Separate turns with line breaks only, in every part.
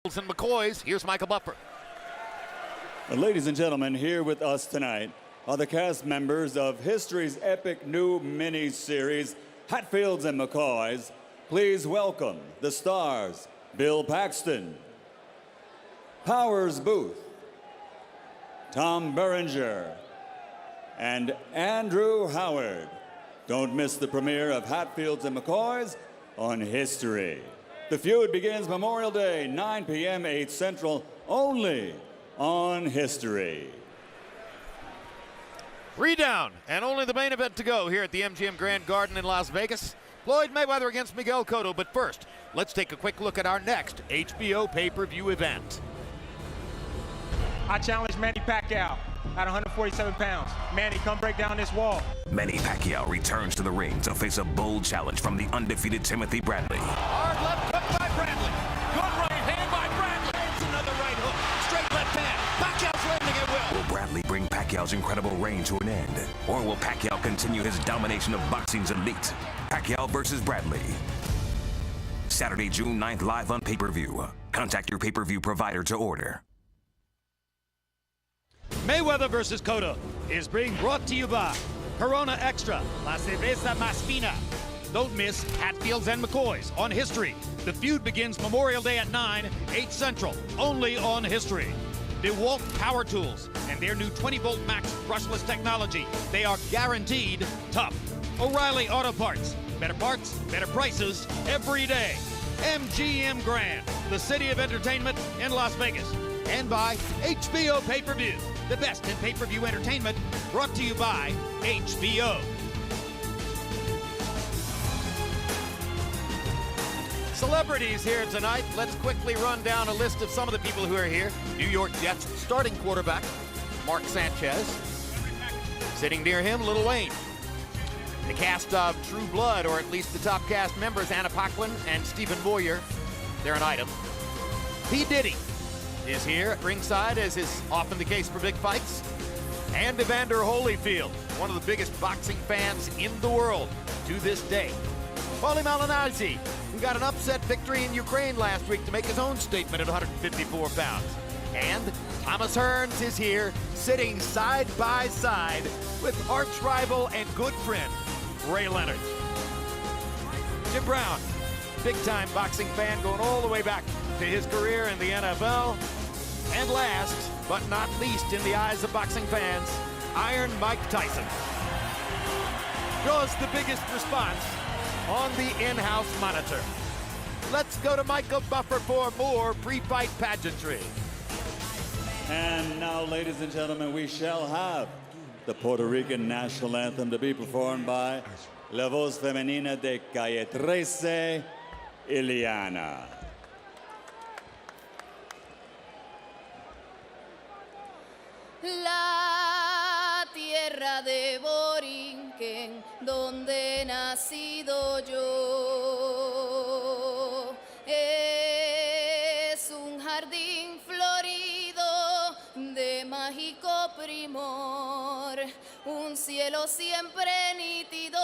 And McCoys, here's Michael Buffer.
Ladies and gentlemen, here with us tonight are the cast members of history's epic new mini-series, Hatfields and McCoys. Please welcome the stars, Bill Paxton, Powers Booth, Tom Berenger, and Andrew Howard. Don't miss the premiere of Hatfields and McCoys on History. The feud begins Memorial Day, 9 p.m., 8 Central, only on History.
3 down, and only the main event to go here at the MGM Grand Garden in Las Vegas. Floyd Mayweather against Miguel Cotto, but first, let's take a quick look at our next HBO pay-per-view event.
I challenge Manny Pacquiao at 147 pounds. Manny, come break down this wall.
Manny Pacquiao returns to the ring to face a bold challenge from the undefeated Timothy Bradley.
Hard left hook by Bradley. Good right hand by Bradley. It's another right hook. Straight left hand. Pacquiao's landing at will.
Will Bradley bring Pacquiao's incredible reign to an end? Or will Pacquiao continue his domination of boxing's elite? Pacquiao versus Bradley. Saturday, June 9th, live on pay-per-view. Contact your pay-per-view provider to order.
Mayweather versus Cotto is being brought to you by Corona Extra, La Cerveza Más Fina. Don't miss Hatfields and McCoys on History. The feud begins Memorial Day at 9, 8 Central, only on History. DeWalt Power Tools and their new 20-volt max brushless technology. They are guaranteed tough. O'Reilly Auto Parts. Better parts, better prices every day. MGM Grand, the city of entertainment in Las Vegas. And by HBO Pay-Per-View, the best in pay-per-view entertainment, brought to you by HBO.
Celebrities here tonight. Let's quickly run down a list of some of the people who are here. New York Jets starting quarterback, Mark Sanchez. Sitting near him, Lil Wayne. The cast of True Blood, or at least the top cast members, Anna Paquin and Stephen Boyer. They're an item. P. Diddy is here at ringside, as is often the case for big fights. And Evander Holyfield, one of the biggest boxing fans in the world to this day. Paulie Malignaggi, who got an upset victory in Ukraine last week to make his own statement at 154 pounds. And Thomas Hearns is here, sitting side by side with arch rival and good friend, Ray Leonard. Jim Brown, big-time boxing fan going all the way back to his career in the NFL. And last, but not least in the eyes of boxing fans, Iron Mike Tyson. Draws the biggest response on the in-house monitor. Let's go to Michael Buffer for more pre-fight pageantry.
And now, ladies and gentlemen, we shall have the Puerto Rican national anthem to be performed by La Voz Femenina de Calle 13, Ileana.
La tierra de Borinquen, donde he nacido yo, es un jardín florido de mágico primor, un cielo siempre nítido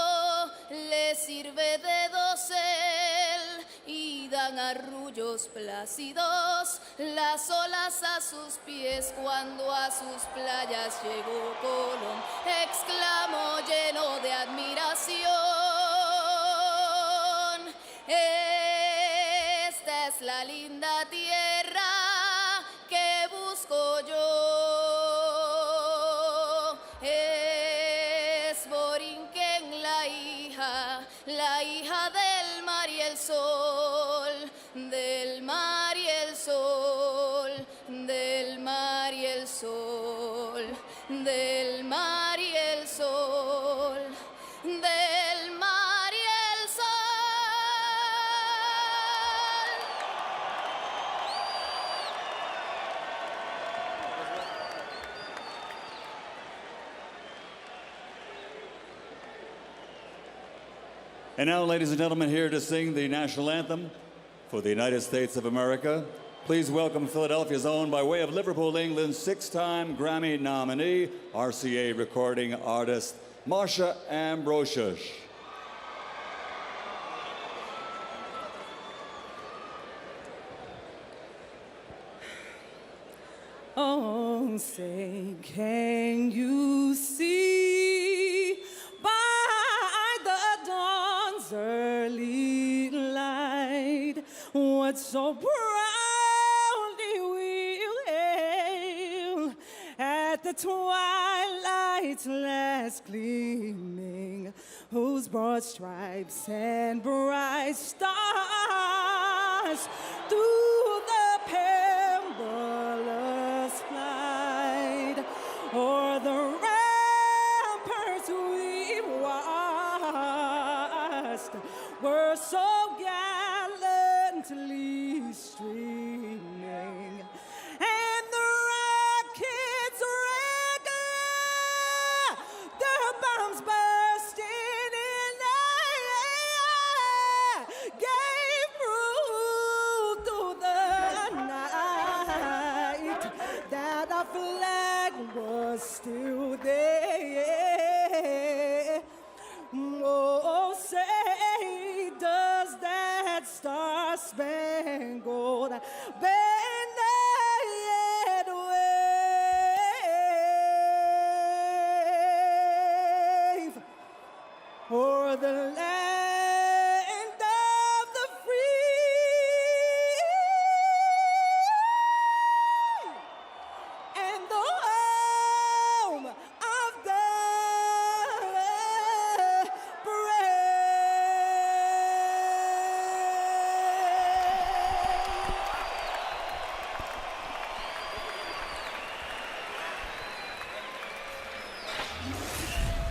le sirve de dosel y dan arrullos plácidos las olas a sus pies. Cuando a sus playas llegó Colón, exclamó lleno de admiración: esta es la linda tierra que busco yo. Es Borinquen la hija del mar y el sol, del mar y el sol, del mar y el sol, del mar y el sol, del mar y el sol.
And now, ladies and gentlemen, here to sing the national anthem for the United States of America, please welcome Philadelphia's own, by way of Liverpool, England, 6-time Grammy nominee, RCA recording artist, Marsha Ambrosius.
Oh, say, can you see by the dawn's early light what so proudly we hailed at the twilight's last gleaming, whose broad stripes and bright stars through the perilous flight o'er the ramparts we watched were so gallantly streaming, and the rockets regular, their bombs bursting in the air, gave proof through the night that our flag was still there. Oh, say, does that star-spangled banner yet wave o'er the land of the free and the home of the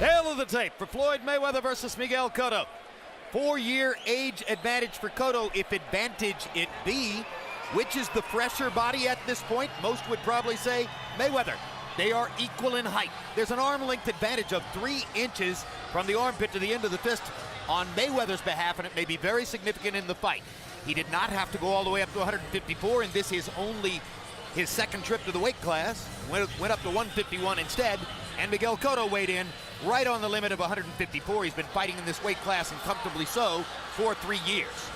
Tail of the tape for Floyd Mayweather versus Miguel Cotto. 4-year age advantage for Cotto, if advantage it be. Which is the fresher body at this point? Most would probably say Mayweather. They are equal in height. There's an arm length advantage of 3 inches from the armpit to the end of the fist on Mayweather's behalf, and it may be very significant in the fight. He did not have to go all the way up to 154, and this is only his second trip to the weight class. Went up to 151 instead, and Miguel Cotto weighed in right on the limit of 154. He's been fighting in this weight class, and comfortably so, for 3 years.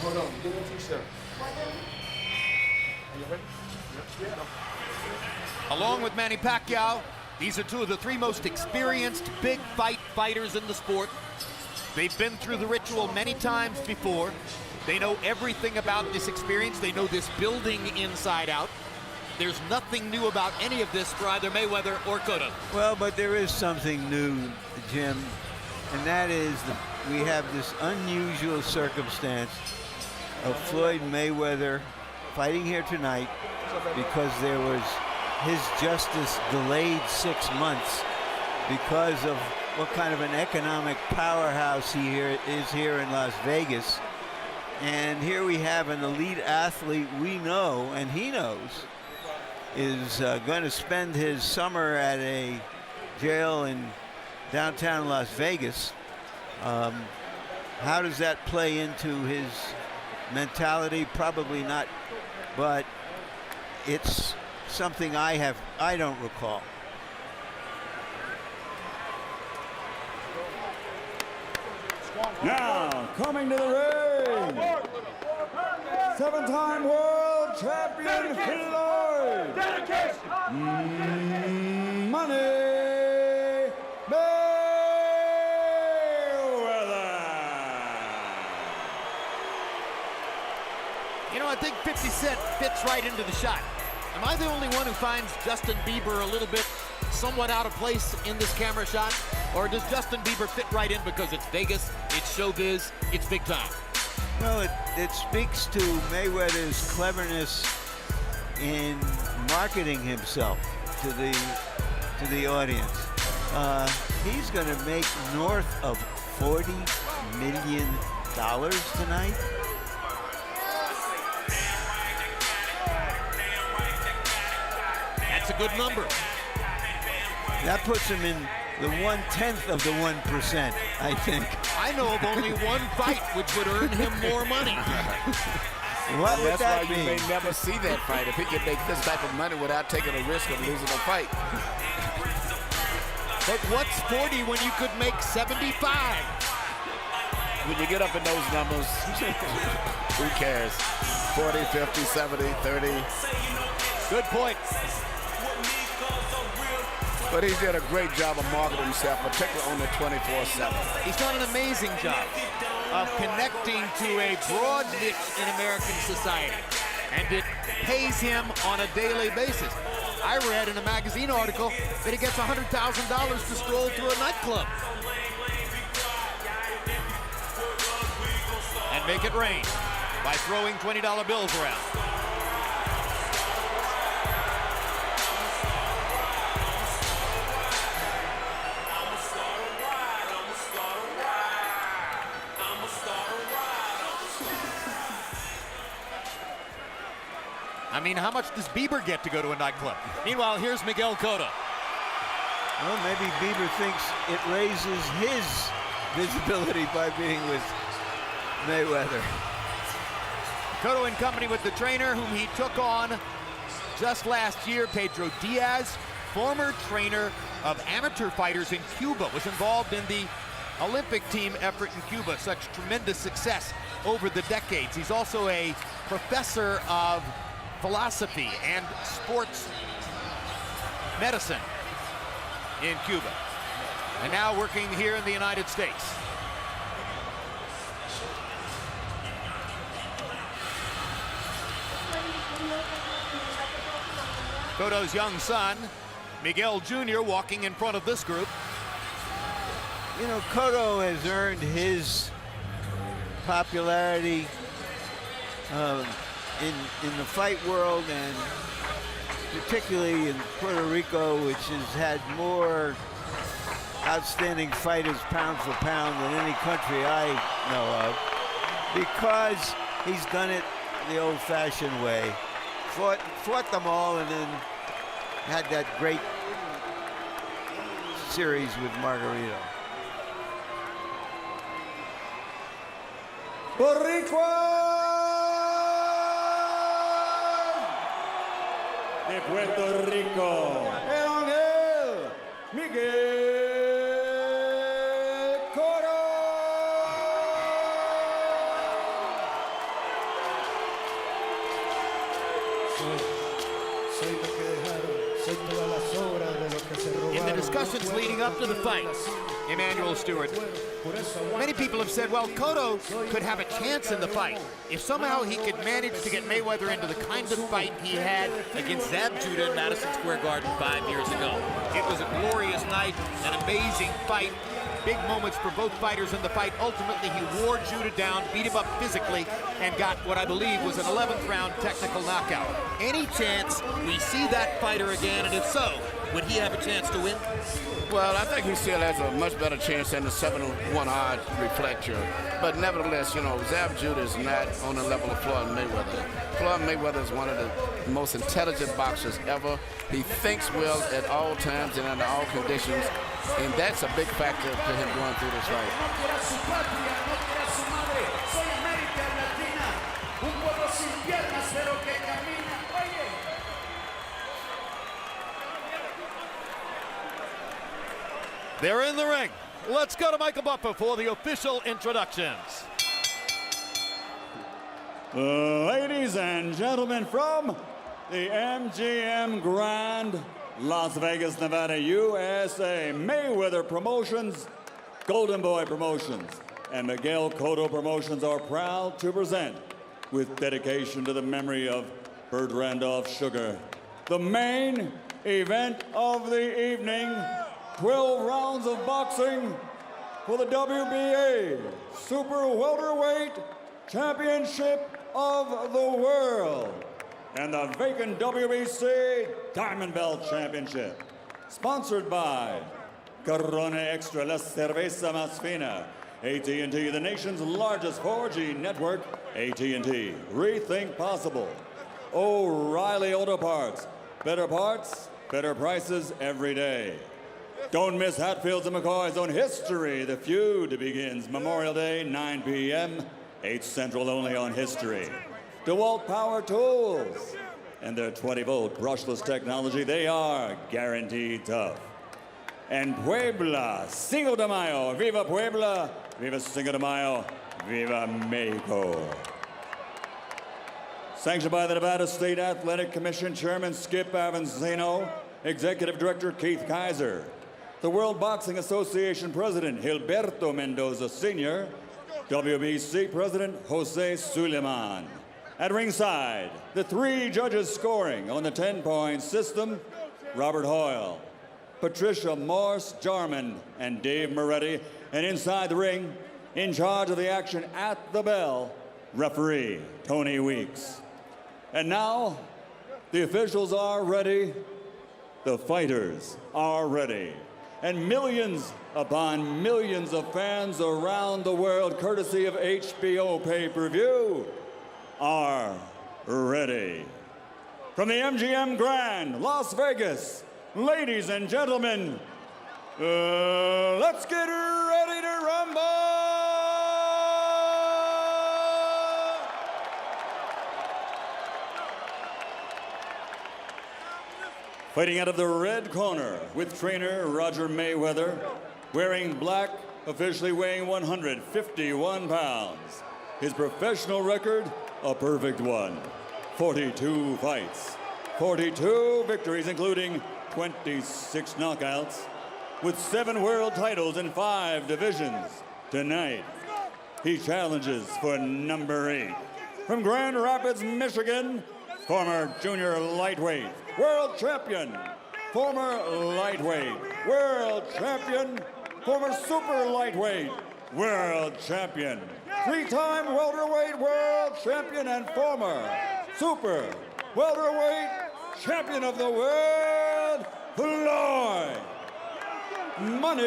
Hold on, give me a t-shirt. Are you ready? Yeah.
Along with Manny Pacquiao, these are 2 of the 3 most experienced big fight fighters in the sport. They've been through the ritual many times before. They know everything about this experience. They know this building inside out. There's nothing new about any of this for either Mayweather or Cotto.
Well, but there is something new, Jim, and that is that we have this unusual circumstance of Floyd Mayweather fighting here tonight because there was his justice delayed 6 months because of what kind of an economic powerhouse he is here in Las Vegas. And here we have an elite athlete we know, and he knows, is going to spend his summer at a jail in downtown Las Vegas. How does that play into his mentality? Probably not, but it's something I don't recall.
Now, coming to the ring, 7-time world champion Floyd Money Mayweather.
You know, I think 50 Cent fits right into the shot. Am I the only one who finds Justin Bieber a little bit somewhat out of place in this camera shot? Or does Justin Bieber fit right in because it's Vegas, it's showbiz, it's big time?
Well, it speaks to Mayweather's cleverness in marketing himself to the audience. He's going to make north of $40 million tonight.
That's a good number.
That puts him in the 1/10 of the 1%, I think.
I know of only one fight which would earn him more money.
What would
That's
that
why you
mean?
may never see that fight if he can make this type of money without taking a risk of losing a fight.
But what's 40 when you could make 75?
When you get up in those numbers, who cares? 40, 50, 70, 30.
Good point.
But he did a great job of marketing himself, particularly on the 24/7.
He's done an amazing job of connecting to a broad niche in American society, and it pays him on a daily basis. I read in a magazine article that he gets $100,000 to stroll through a nightclub and make it rain by throwing $20 bills around. I mean, how much does Bieber get to go to a nightclub? Meanwhile, here's Miguel Cotto.
Well, maybe Bieber thinks it raises his visibility by being with Mayweather.
Cotto in company with the trainer whom he took on just last year, Pedro Diaz, former trainer of amateur fighters in Cuba, was involved in the Olympic team effort in Cuba. Such tremendous success over the decades. He's also a professor of philosophy and sports medicine in Cuba, and now working here in the United States. Cotto's young son, Miguel Jr., walking in front of this group.
You know, Cotto has earned his popularity in the fight world, and particularly in Puerto Rico, which has had more outstanding fighters pound for pound than any country I know of, because he's done it the old-fashioned way. Fought them all and then had that great series with Margarito.
De Puerto Rico, el ángel Miguel Cotto.
Soy lo que dejaron, soy todas las obras de lo que se robaron.
In the discussions leading up to the fight, Emmanuel Stewart, many people have said, well, Cotto could have a chance in the fight if somehow he could manage to get Mayweather into the kind of fight he had against Zab Judah in Madison Square Garden 5 years ago. It was a glorious night, an amazing fight, big moments for both fighters in the fight. Ultimately, he wore Judah down, beat him up physically, and got what I believe was an 11th round technical knockout. Any chance we see that fighter again, and if so, would he have a chance to win?
Well, I think he still has a much better chance than the 7-1 odds reflect here. But nevertheless, you know, Zab Judah is not on the level of Floyd Mayweather. Floyd Mayweather is one of the most intelligent boxers ever. He thinks well at all times and under all conditions, and that's a big factor to him going through this fight.
They're in the ring. Let's go to Michael Buffer for the official introductions.
Ladies and gentlemen, from the MGM Grand, Las Vegas, Nevada, USA, Mayweather Promotions, Golden Boy Promotions, and Miguel Cotto Promotions are proud to present, with dedication to the memory of Burt Randolph Sugar, the main event of the evening. 12 rounds of boxing for the WBA Super Welterweight Championship of the World and the vacant WBC Diamond Belt Championship. Sponsored by Corona Extra, La Cerveza Más Fina, AT&T, the nation's largest 4G network, AT&T, rethink possible. O'Reilly Auto Parts, better parts, better prices every day. Don't miss Hatfields and McCoy's on History. The Feud begins Memorial Day, 9 p.m., 8 Central only on History. DeWalt Power Tools. And their 20-volt brushless technology, they are guaranteed tough. And Puebla, Cinco de Mayo, Viva Puebla, Viva Cinco de Mayo, Viva Mexico. Sanctioned by the Nevada State Athletic Commission Chairman Skip Avanzino, Executive Director Keith Kaiser, the World Boxing Association President Gilberto Mendoza Sr., WBC President Jose Suleiman. At ringside, the 3 judges scoring on the 10-point system, Robert Hoyle, Patricia Morse-Jarman, and Dave Moretti. And inside the ring, in charge of the action at the bell, referee Tony Weeks. And now, the officials are ready, the fighters are ready, and millions upon millions of fans around the world, courtesy of HBO pay-per-view, are ready. From the MGM Grand, Las Vegas, ladies and gentlemen, let's get ready to rumble! Fighting out of the red corner with trainer Roger Mayweather, wearing black, officially weighing 151 pounds. His professional record, a perfect one. 42 fights, 42 victories, including 26 knockouts, with 7 world titles in 5 divisions. Tonight, he challenges for number 8. From Grand Rapids, Michigan, former junior lightweight, world champion, former lightweight, world champion, former super lightweight, world champion, 3-time welterweight world champion, and former super welterweight champion of the world, Floyd Money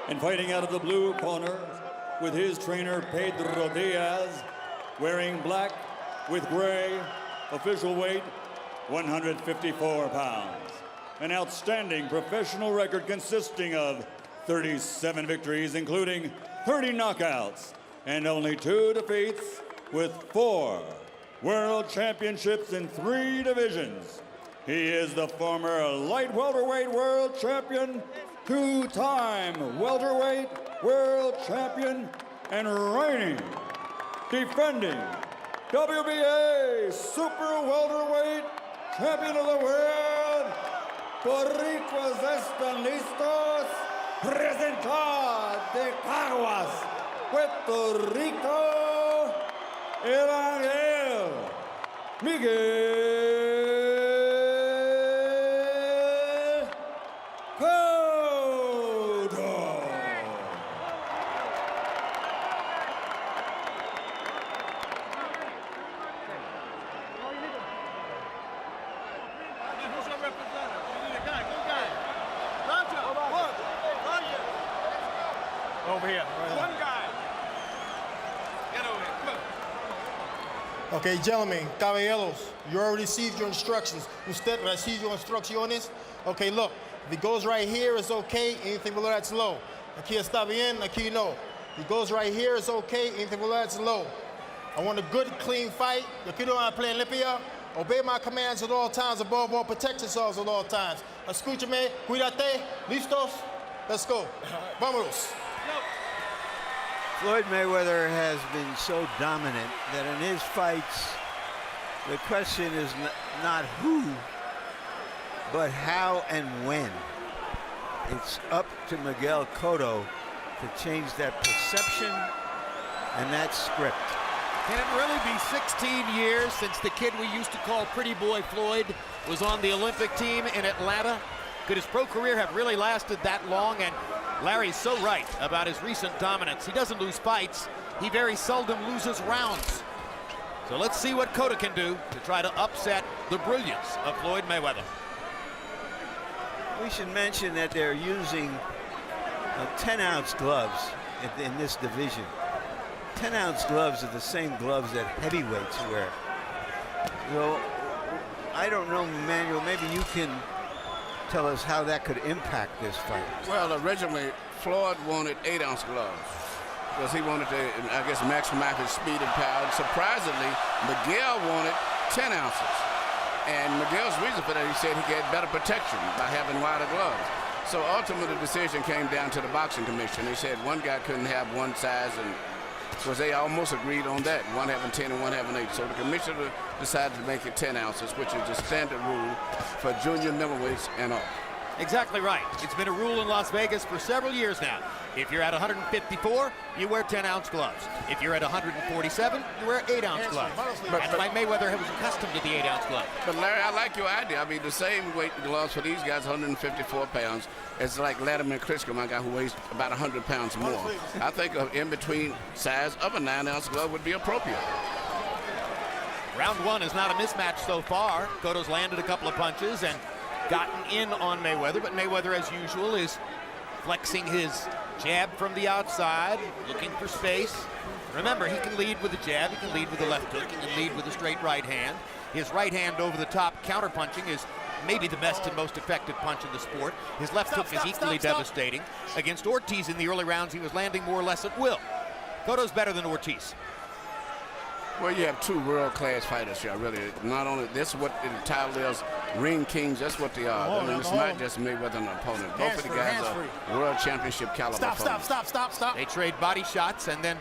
and fighting out of the blue corner with his trainer Pedro Diaz, wearing black with gray, official weight 154 pounds. An outstanding professional record consisting of 37 victories, including 30 knockouts, and only 2 defeats, with 4 world championships in 3 divisions. He is the former light welterweight world champion, 2-time welterweight world champion, and reigning, defending WBA super welterweight champion of the world. Boricuas están listos. Presentar de Caguas, Puerto Rico, Miguel Cotto.
Over here. One guy. Get over here. Come on.
Okay, gentlemen, caballeros, you already received your instructions. Usted recibió instrucciones. Okay, look, if it goes right here, it's okay. Anything below that's low. Aquí está bien, aquí no. If it goes right here, it's okay. Anything below that's low. I want a good, clean fight. Yo quiero una pelea limpia. Obey my commands at all times. Above all, protect yourselves at all times. Escúchame, cuídate. Listos? Let's go. Vámonos.
Floyd Mayweather has been so dominant that in his fights, the question is not who, but how and when. It's up to Miguel Cotto to change that perception and that script.
Can it really be 16 years since the kid we used to call Pretty Boy Floyd was on the Olympic team in Atlanta? Could his pro career have really lasted that long? And Larry's so right about his recent dominance. He doesn't lose fights. He very seldom loses rounds. So let's see what Cotto can do to try to upset the brilliance of Floyd Mayweather.
We should mention that they're using 10-ounce gloves in this division. 10-ounce gloves are the same gloves that heavyweights wear. So I don't know, Manuel, maybe you can tell us how that could impact this fight.
Well, originally, Floyd wanted 8-ounce gloves because he wanted to, I guess, maximize his speed and power. And surprisingly, Miguel wanted 10 ounces. And Miguel's reason for that, he said he get better protection by having wider gloves. So ultimately, the decision came down to the boxing commission. They said one guy couldn't have one size, and so they almost agreed on that, one having 10 and one having 8. So the commissioner decided to make it 10 ounces, which is the standard rule for junior middleweights and up.
Exactly right. It's been a rule in Las Vegas for several years now. If you're at 154, you wear 10-ounce gloves. If you're at 147, you wear 8-ounce gloves. That's why Mayweather was accustomed to the 8-ounce glove.
But Larry, I like your idea. I mean, the same weight gloves for these guys, 154 pounds, is like Latimer Klitschko, my guy who weighs about 100 pounds more. I think an in-between size of a 9-ounce glove would be appropriate.
Round one is not a mismatch so far. Cotto's landed a couple of punches and gotten in on Mayweather, but Mayweather, as usual, is flexing his jab from the outside, looking for space. Remember, he can lead with a jab, he can lead with a left hook, he can lead with a straight right hand. His right hand over the top counter-punching is maybe the best and most effective punch in the sport. His left hook is equally devastating. Against Ortiz in the early rounds, he was landing more or less at will. Cotto's better than Ortiz.
Well, you have two world-class fighters here, really. Not only this is what the title is, ring kings, that's what they are. I mean, it's not just Mayweather and an opponent. Both of the guys are world championship caliber opponents.
Stop.
They trade body shots, and then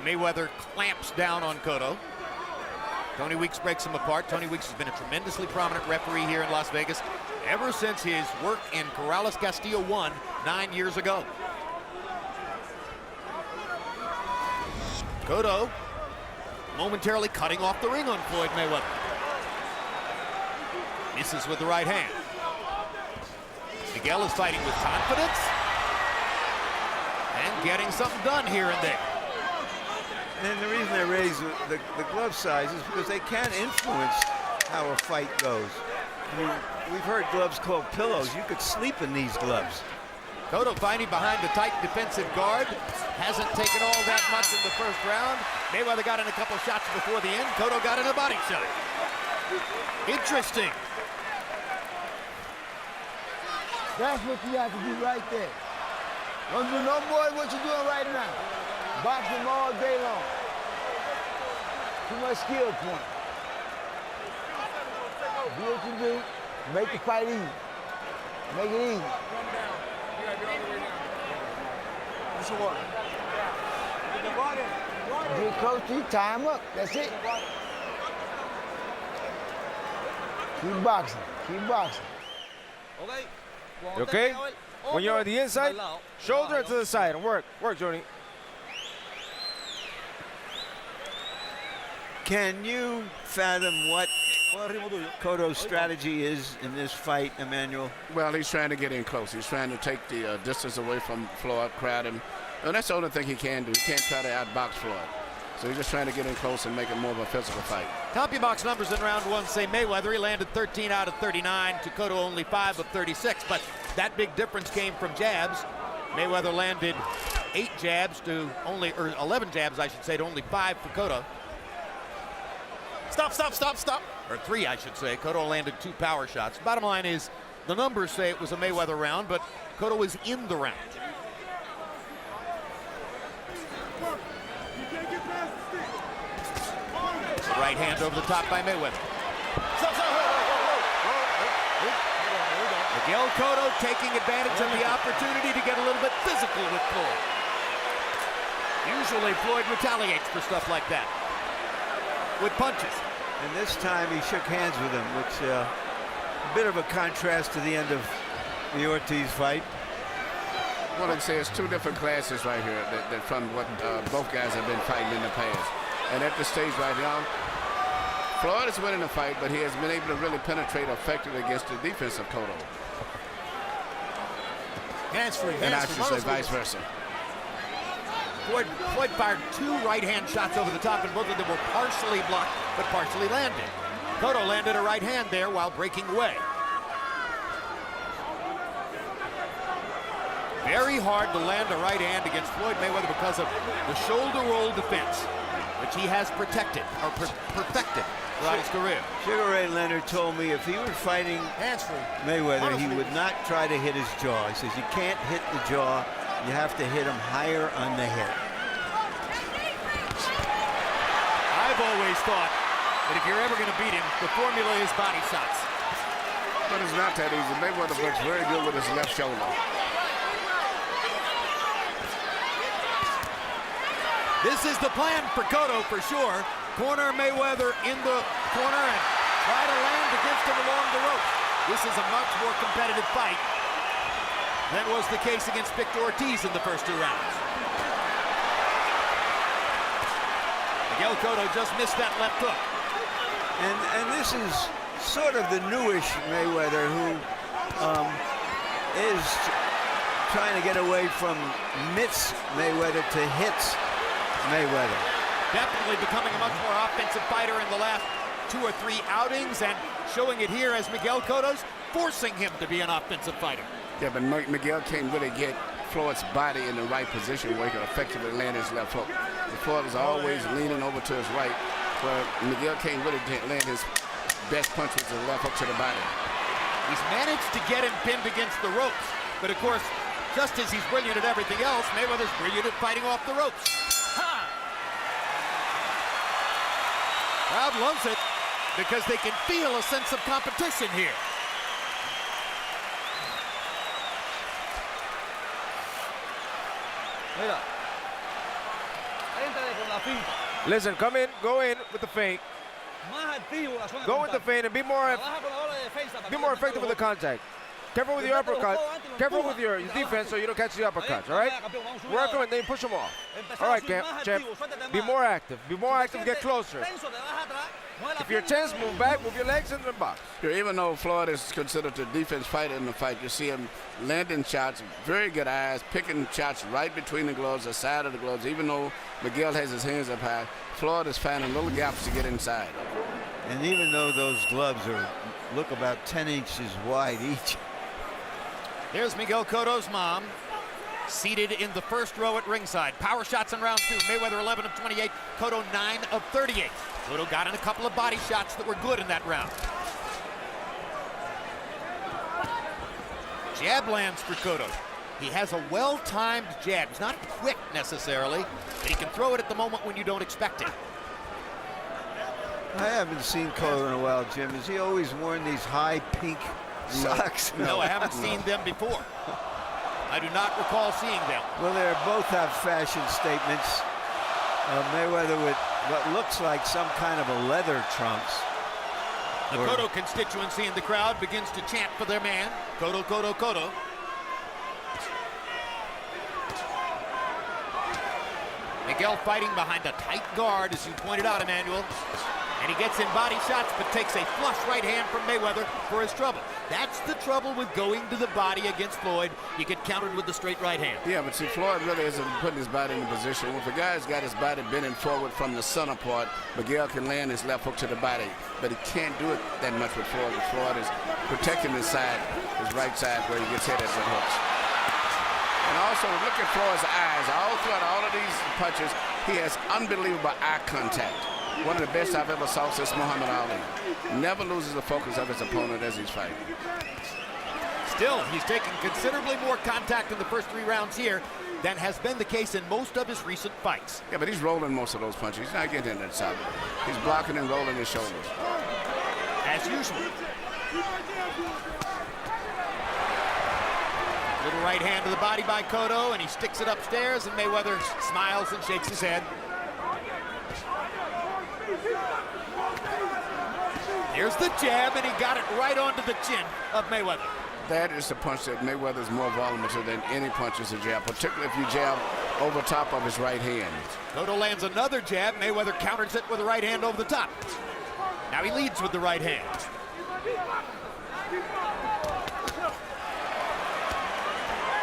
Mayweather clamps down on Cotto. Tony Weeks breaks him apart. Tony Weeks has been a tremendously prominent referee here in Las Vegas ever since his work in Corrales Castillo 1 9 years ago. Cotto momentarily cutting off the ring on Floyd Mayweather. Misses with the right hand. Miguel is fighting with confidence and getting something done here and there.
And the reason they raise the glove size is because they can't influence how a fight goes. I mean, we've heard gloves called pillows. You could sleep in these gloves.
Cotto fighting behind the tight defensive guard. Hasn't taken all that much in the first round. Mayweather got in a couple shots before the end. Cotto got in a body shot. Interesting.
That's what you have to do right there. Don't do no more than what you're doing right now. Box them all day long. Too much skill point. Do what you do. Make the fight easy. Make it easy. Get close to you, tie him up. That's it. Keep boxing. Keep boxing.
You okay? When you're on the inside, shoulder to the side and work. Work, Jody.
Can you fathom what Cotto's strategy is in this fight, Emmanuel?
Well, he's trying to get in close. He's trying to take the distance away from Floyd, crowd him. And that's the only thing he can do. He can't try to outbox Floyd. So he's just trying to get in close and make it more of a physical fight.
CompuBox numbers in round one say Mayweather, he landed 13 out of 39, to Cotto only 5 of 36, but that big difference came from jabs. Mayweather landed 8 jabs to only, or 11 jabs, I should say, to only 5 for Cotto.
Stop.
Or 3, I should say. Cotto landed 2 power shots. Bottom line is, the numbers say it was a Mayweather round, but Cotto was in the round. Right hand over the top by Mayweather. Miguel Cotto taking advantage of the opportunity to get a little bit physical with Floyd. Usually Floyd retaliates for stuff like that with punches.
And this time he shook hands with him, which a bit of a contrast to the end of the Ortiz fight.
Well, like I say, it's 2 different classes right here that from what both guys have been fighting in the past. And at this stage right now, Floyd is winning the fight, but he has been able to really penetrate effectively against the defense of Cotto.
Hands-free.
And I should say vice versa.
Floyd fired 2 right-hand shots over the top, and both of them were partially blocked, but partially landed. Cotto landed a right hand there while breaking away. Very hard to land a right hand against Floyd Mayweather because of the shoulder roll defense, which he has protected, or perfected. throughout his career.
Sugar Ray Leonard told me if he were fighting Mayweather, he would not try to hit his jaw. He says you can't hit the jaw. You have to hit him higher on the head.
I've always thought that if you're ever going to beat him, the formula is body shots.
But it's not that easy. Mayweather works very good with his left shoulder.
This is the plan for Cotto for sure. Corner Mayweather in the corner and try to land against him along the ropes. This is a much more competitive fight than was the case against Victor Ortiz in the first 2 rounds. Miguel Cotto just missed that left hook.
And this is sort of the newish Mayweather who is trying to get away from mitts Mayweather to hits Mayweather.
Definitely becoming a much more offensive fighter in the last 2 or 3 outings and showing it here as Miguel Cotto's forcing him to be an offensive fighter.
Yeah, but Miguel can't really get Floyd's body in the right position where he can effectively land his left hook. Floyd is always leaning over to his right, where Miguel can't really land his best punch with the left hook to the body.
He's managed to get him pinned against the ropes, but of course, just as he's brilliant at everything else, Mayweather's brilliant at fighting off the ropes. Crowd loves it because they can feel a sense of competition here.
Listen, come in, go in with the feint. Go with the feint and be more effective with the contact. Careful with your uppercut. Careful with your defense so you don't catch the uppercuts, all right? Work them and then push them off. All right, champ. Be more active. Be more active, get closer. If you're tense, move back, move your legs in the box.
Even though Floyd is considered the defense fighter in the fight, you see him landing shots, very good eyes, picking shots right between the gloves, the side of the gloves. Even though Miguel has his hands up high, Floyd is finding little gaps to get inside.
And even though those gloves look about 10 inches wide each.
Here's Miguel Cotto's mom, seated in the first row at ringside. Power shots in round 2. Mayweather 11 of 28, Cotto 9 of 38. Cotto got in a couple of body shots that were good in that round. Jab lands for Cotto. He has a well-timed jab. It's not quick necessarily, but he can throw it at the moment when you don't expect it.
I haven't seen Cotto in a while, Jim. Has he always worn these high pink socks?
No, I haven't seen them before. I do not recall seeing them.
Well, they both have fashion statements. Mayweather with what looks like some kind of a leather trunks.
The Cotto constituency in the crowd begins to chant for their man. Cotto, Cotto, Cotto. Miguel fighting behind a tight guard, as you pointed out, Emmanuel. And he gets in body shots, but takes a flush right hand from Mayweather for his trouble. That's the trouble with going to the body against Floyd. You get countered with the straight right hand.
Yeah, but see, Floyd really isn't putting his body in a position. If a guy's got his body bending forward from the center part, Miguel can land his left hook to the body, but he can't do it that much with Floyd. Floyd is protecting his side, his right side, where he gets hit at the hooks. And also, look at Floyd's eyes. All throughout all of these punches, he has unbelievable eye contact. One of the best I've ever saw since Muhammad Ali. Never loses the focus of his opponent as he's fighting.
Still, he's taking considerably more contact in the first 3 rounds here than has been the case in most of his recent fights.
Yeah, but he's rolling most of those punches. He's not getting in that side. He's blocking and rolling his shoulders.
As usual. Little right hand to the body by Cotto, and he sticks it upstairs, and Mayweather smiles and shakes his head. Here's the jab, and he got it right onto the chin of Mayweather.
That is the punch that Mayweather is more vulnerable than any punch is a jab, particularly if you jab over top of his right hand.
Cotto lands another jab. Mayweather counters it with a right hand over the top. Now he leads with the right hand.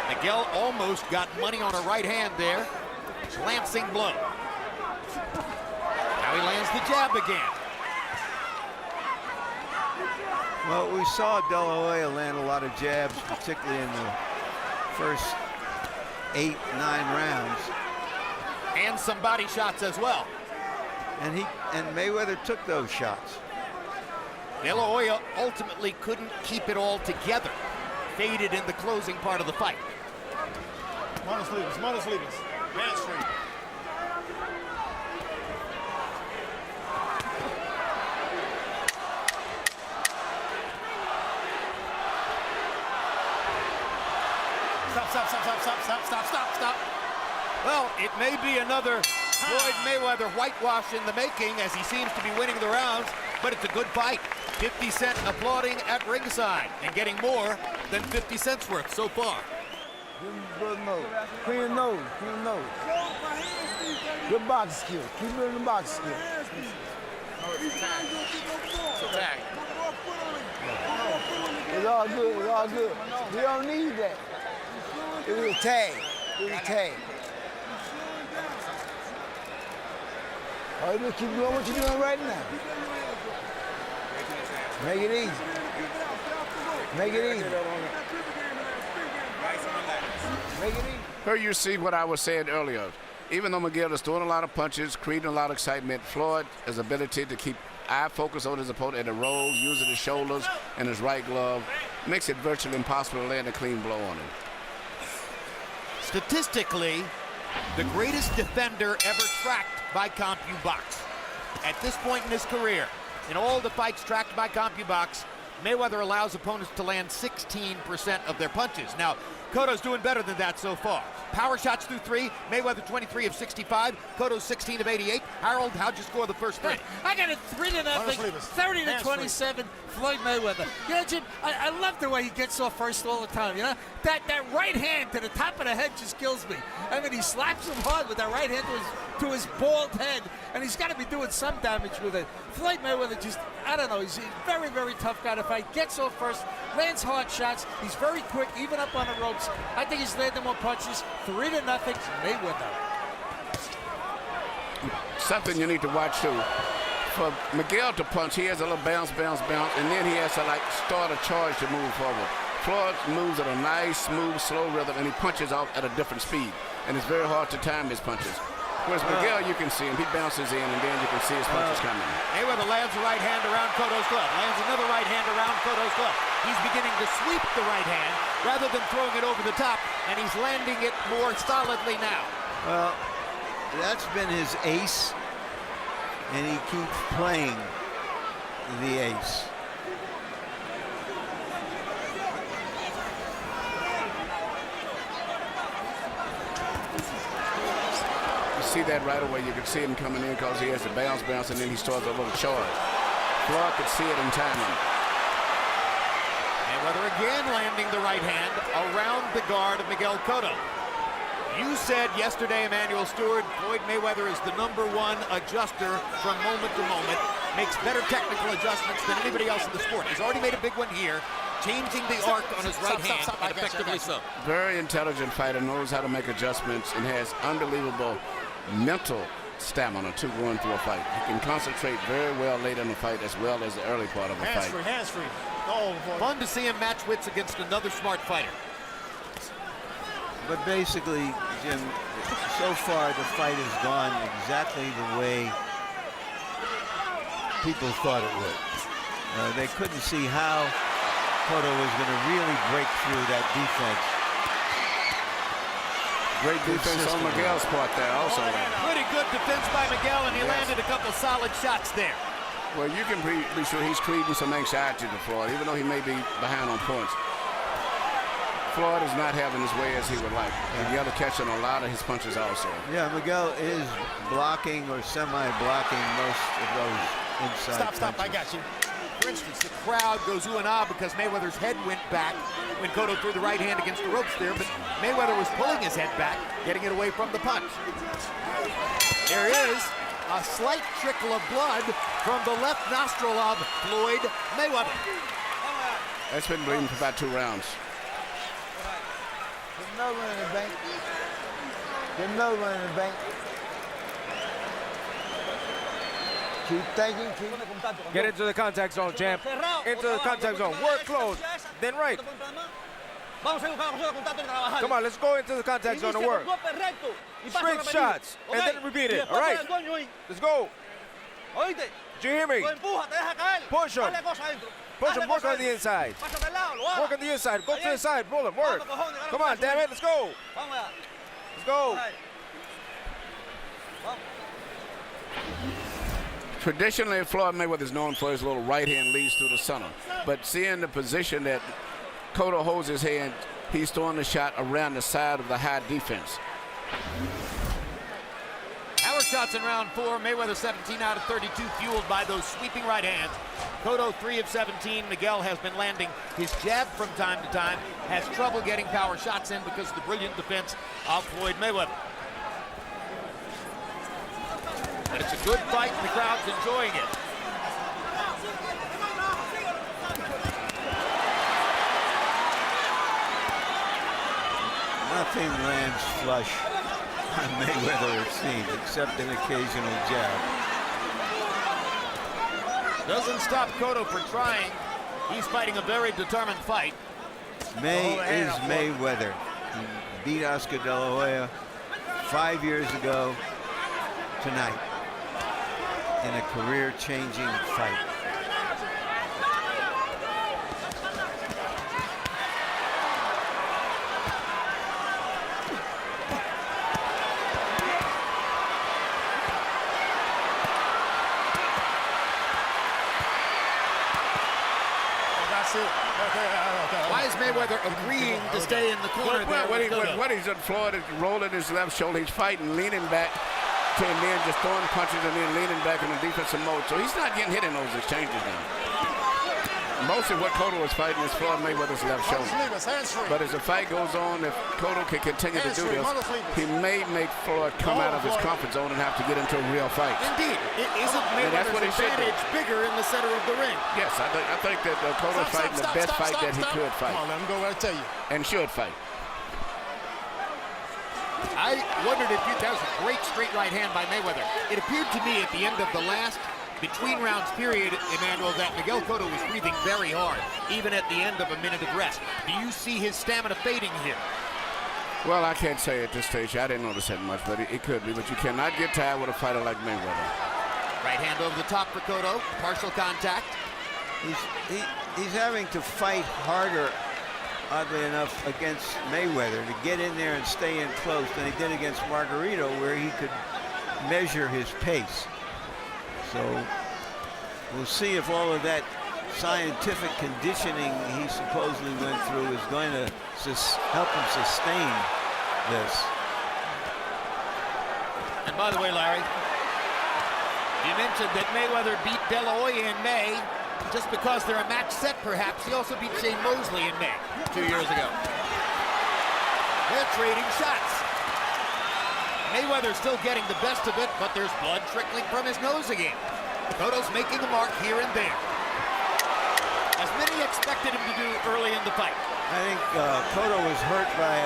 Miguel almost got money on a right hand there. Glancing blow. Now he lands the jab again.
Well, we saw De La Hoya land a lot of jabs, particularly in the first 8-9 rounds.
And some body shots as well.
And Mayweather took those shots.
De La Hoya ultimately couldn't keep it all together. Faded in the closing part of the fight.
Manos libres. Hamstring. Stop.
Well, it may be another Floyd Mayweather whitewash in the making as he seems to be winning the rounds, but it's a good fight. 50 Cent applauding at ringside and getting more than 50 cents worth so far.
Clean nose. Good box skill. Keep building the box skill.
Attack.
It's all good. We don't need that. It was a tag. All you do is keep doing what you're doing right now. Make it easy.
Here you see what I was saying earlier. Even though Miguel is throwing a lot of punches, creating a lot of excitement, Floyd, his ability to keep eye focus on his opponent at the roll, using his shoulders and his right glove, makes it virtually impossible to land a clean blow on him.
Statistically, the greatest defender ever tracked by CompuBox. At this point in his career, in all the fights tracked by CompuBox, Mayweather allows opponents to land 16% of their punches. Now, Cotto's doing better than that so far. Power shots through 3. Mayweather 23 of 65. Cotto 16 of 88. Harold, how'd you score the first 3?
I got it 3-0, 30-27. Floyd Mayweather. You know, Jim, I love the way he gets off first all the time. You know, that right hand to the top of the head just kills me. I mean, he slaps him hard with that right hand to his bald head, and he's got to be doing some damage with it. Floyd Mayweather just, I don't know, he's a very, very tough guy to fight. Gets off first, lands hard shots. He's very quick, even up on the ropes. I think he's landing more punches. 3-0, Mayweather.
Something you need to watch too. For Miguel to punch, he has a little bounce, and then he has to start a charge to move forward. Floyd moves at a nice, smooth, slow rhythm, and he punches off at a different speed. And it's very hard to time his punches. Whereas Miguel, you can see him, he bounces in, and then you can see his punches coming.
Mayweather lands a right hand around Cotto's glove, lands another right hand around Cotto's glove. He's beginning to sweep the right hand rather than throwing it over the top, and he's landing it more solidly now.
Well, that's been his ace, and he keeps playing the ace.
See that right away. You can see him coming in because he has the bounce, and then he starts a little charge. Floyd could see it in timing.
Mayweather again landing the right hand around the guard of Miguel Cotto. You said yesterday, Emmanuel Stewart, Floyd Mayweather is the #1 adjuster from moment to moment, makes better technical adjustments than anybody else in the sport. He's already made a big one here, changing the arc on his right hand, and effectively so.
Very intelligent fighter, knows how to make adjustments, and has unbelievable mental stamina to run through a fight. He can concentrate very well late in the fight as well as the early part of a fight.
Hands-free. Oh,
fun to see him match wits against another smart fighter.
But basically, Jim, so far the fight has gone exactly the way people thought it would. They couldn't see how Cotto was going to really break through that defense.
Great defense on Miguel's part there also.
Pretty good defense by Miguel, and he landed a couple solid shots there.
Well, you can be sure he's creating some anxiety to Floyd, even though he may be behind on points. Floyd is not having his way as he would like. Miguel is catching a lot of his punches also.
Yeah, Miguel is blocking or semi-blocking most of those inside
Stop,
punches.
I got you.
For instance, the crowd goes ooh and ah because Mayweather's head went back when Cotto threw the right hand against the ropes there, but Mayweather was pulling his head back, getting it away from the punch. There is a slight trickle of blood from the left nostril of Floyd Mayweather.
That's been bleeding for about 2 rounds.
Get another one in the bank. Get another one in the bank. Keep thinking, keep...
Get into the contact zone, champ. Into the contact zone. Work close. Then right. Come on, let's go into the contact zone and work. Straight shots. And then repeat it. All right. Let's go. Do you hear me? Push him. Push him. Work on the inside. Work on the inside. Go to the side. Pull him. Work. Come on, damn it. Let's go. Let's go.
Traditionally, Floyd Mayweather is known for his little right hand leads through the center. But seeing the position that Cotto holds his hand, he's throwing the shot around the side of the high defense.
Power shots in round 4. Mayweather 17 out of 32, fueled by those sweeping right hands. Cotto 3 of 17. Miguel has been landing his jab from time to time. Has trouble getting power shots in because of the brilliant defense of Floyd Mayweather. But it's a good fight, and the crowd's enjoying it.
Nothing lands flush on Mayweather, it seems, except an occasional jab.
Doesn't stop Cotto for trying. He's fighting a very determined fight.
May is Mayweather. He beat Oscar De La Hoya 5 years ago tonight in a career-changing fight.
Why is Mayweather agreeing to stay in the corner there?
What he's done, Floyd is rolling his left shoulder. He's fighting, leaning back, and then just throwing punches and then leaning back in the defensive mode. So he's not getting hit in those exchanges now. Mostly what Cotto is fighting is Floyd Mayweather's left shoulder. But as the fight goes on, if Cotto can continue to do this, he may make Floyd come out of his comfort zone and have to get into a real fight.
Indeed. It isn't Mayweather's advantage bigger in the center of the ring.
Yes, I think that Cotto's fighting the best fight that he could fight.
Come on, let him go right to you.
And should fight.
I wondered if that was a great straight right hand by Mayweather. It appeared to me at the end of the last between rounds period, Emmanuel, that Miguel Cotto was breathing very hard, even at the end of a minute of rest. Do you see his stamina fading here?
Well, I can't say at this stage. I didn't notice that much, but it could be. But you cannot get tired with a fighter like Mayweather.
Right hand over the top for Cotto, partial contact.
He's having to fight harder, oddly enough, against Mayweather to get in there and stay in close than he did against Margarito, where he could measure his pace. So we'll see if all of that scientific conditioning he supposedly went through is going to help him sustain this.
And by the way, Larry, you mentioned that Mayweather beat De La Hoya in May. Just because they're a match set, perhaps. He also beat Shane Mosley in May 2 years ago. They're trading shots. Mayweather's still getting the best of it, but there's blood trickling from his nose again. Cotto's making a mark here and there, as many expected him to do early in the fight.
I think Cotto was hurt by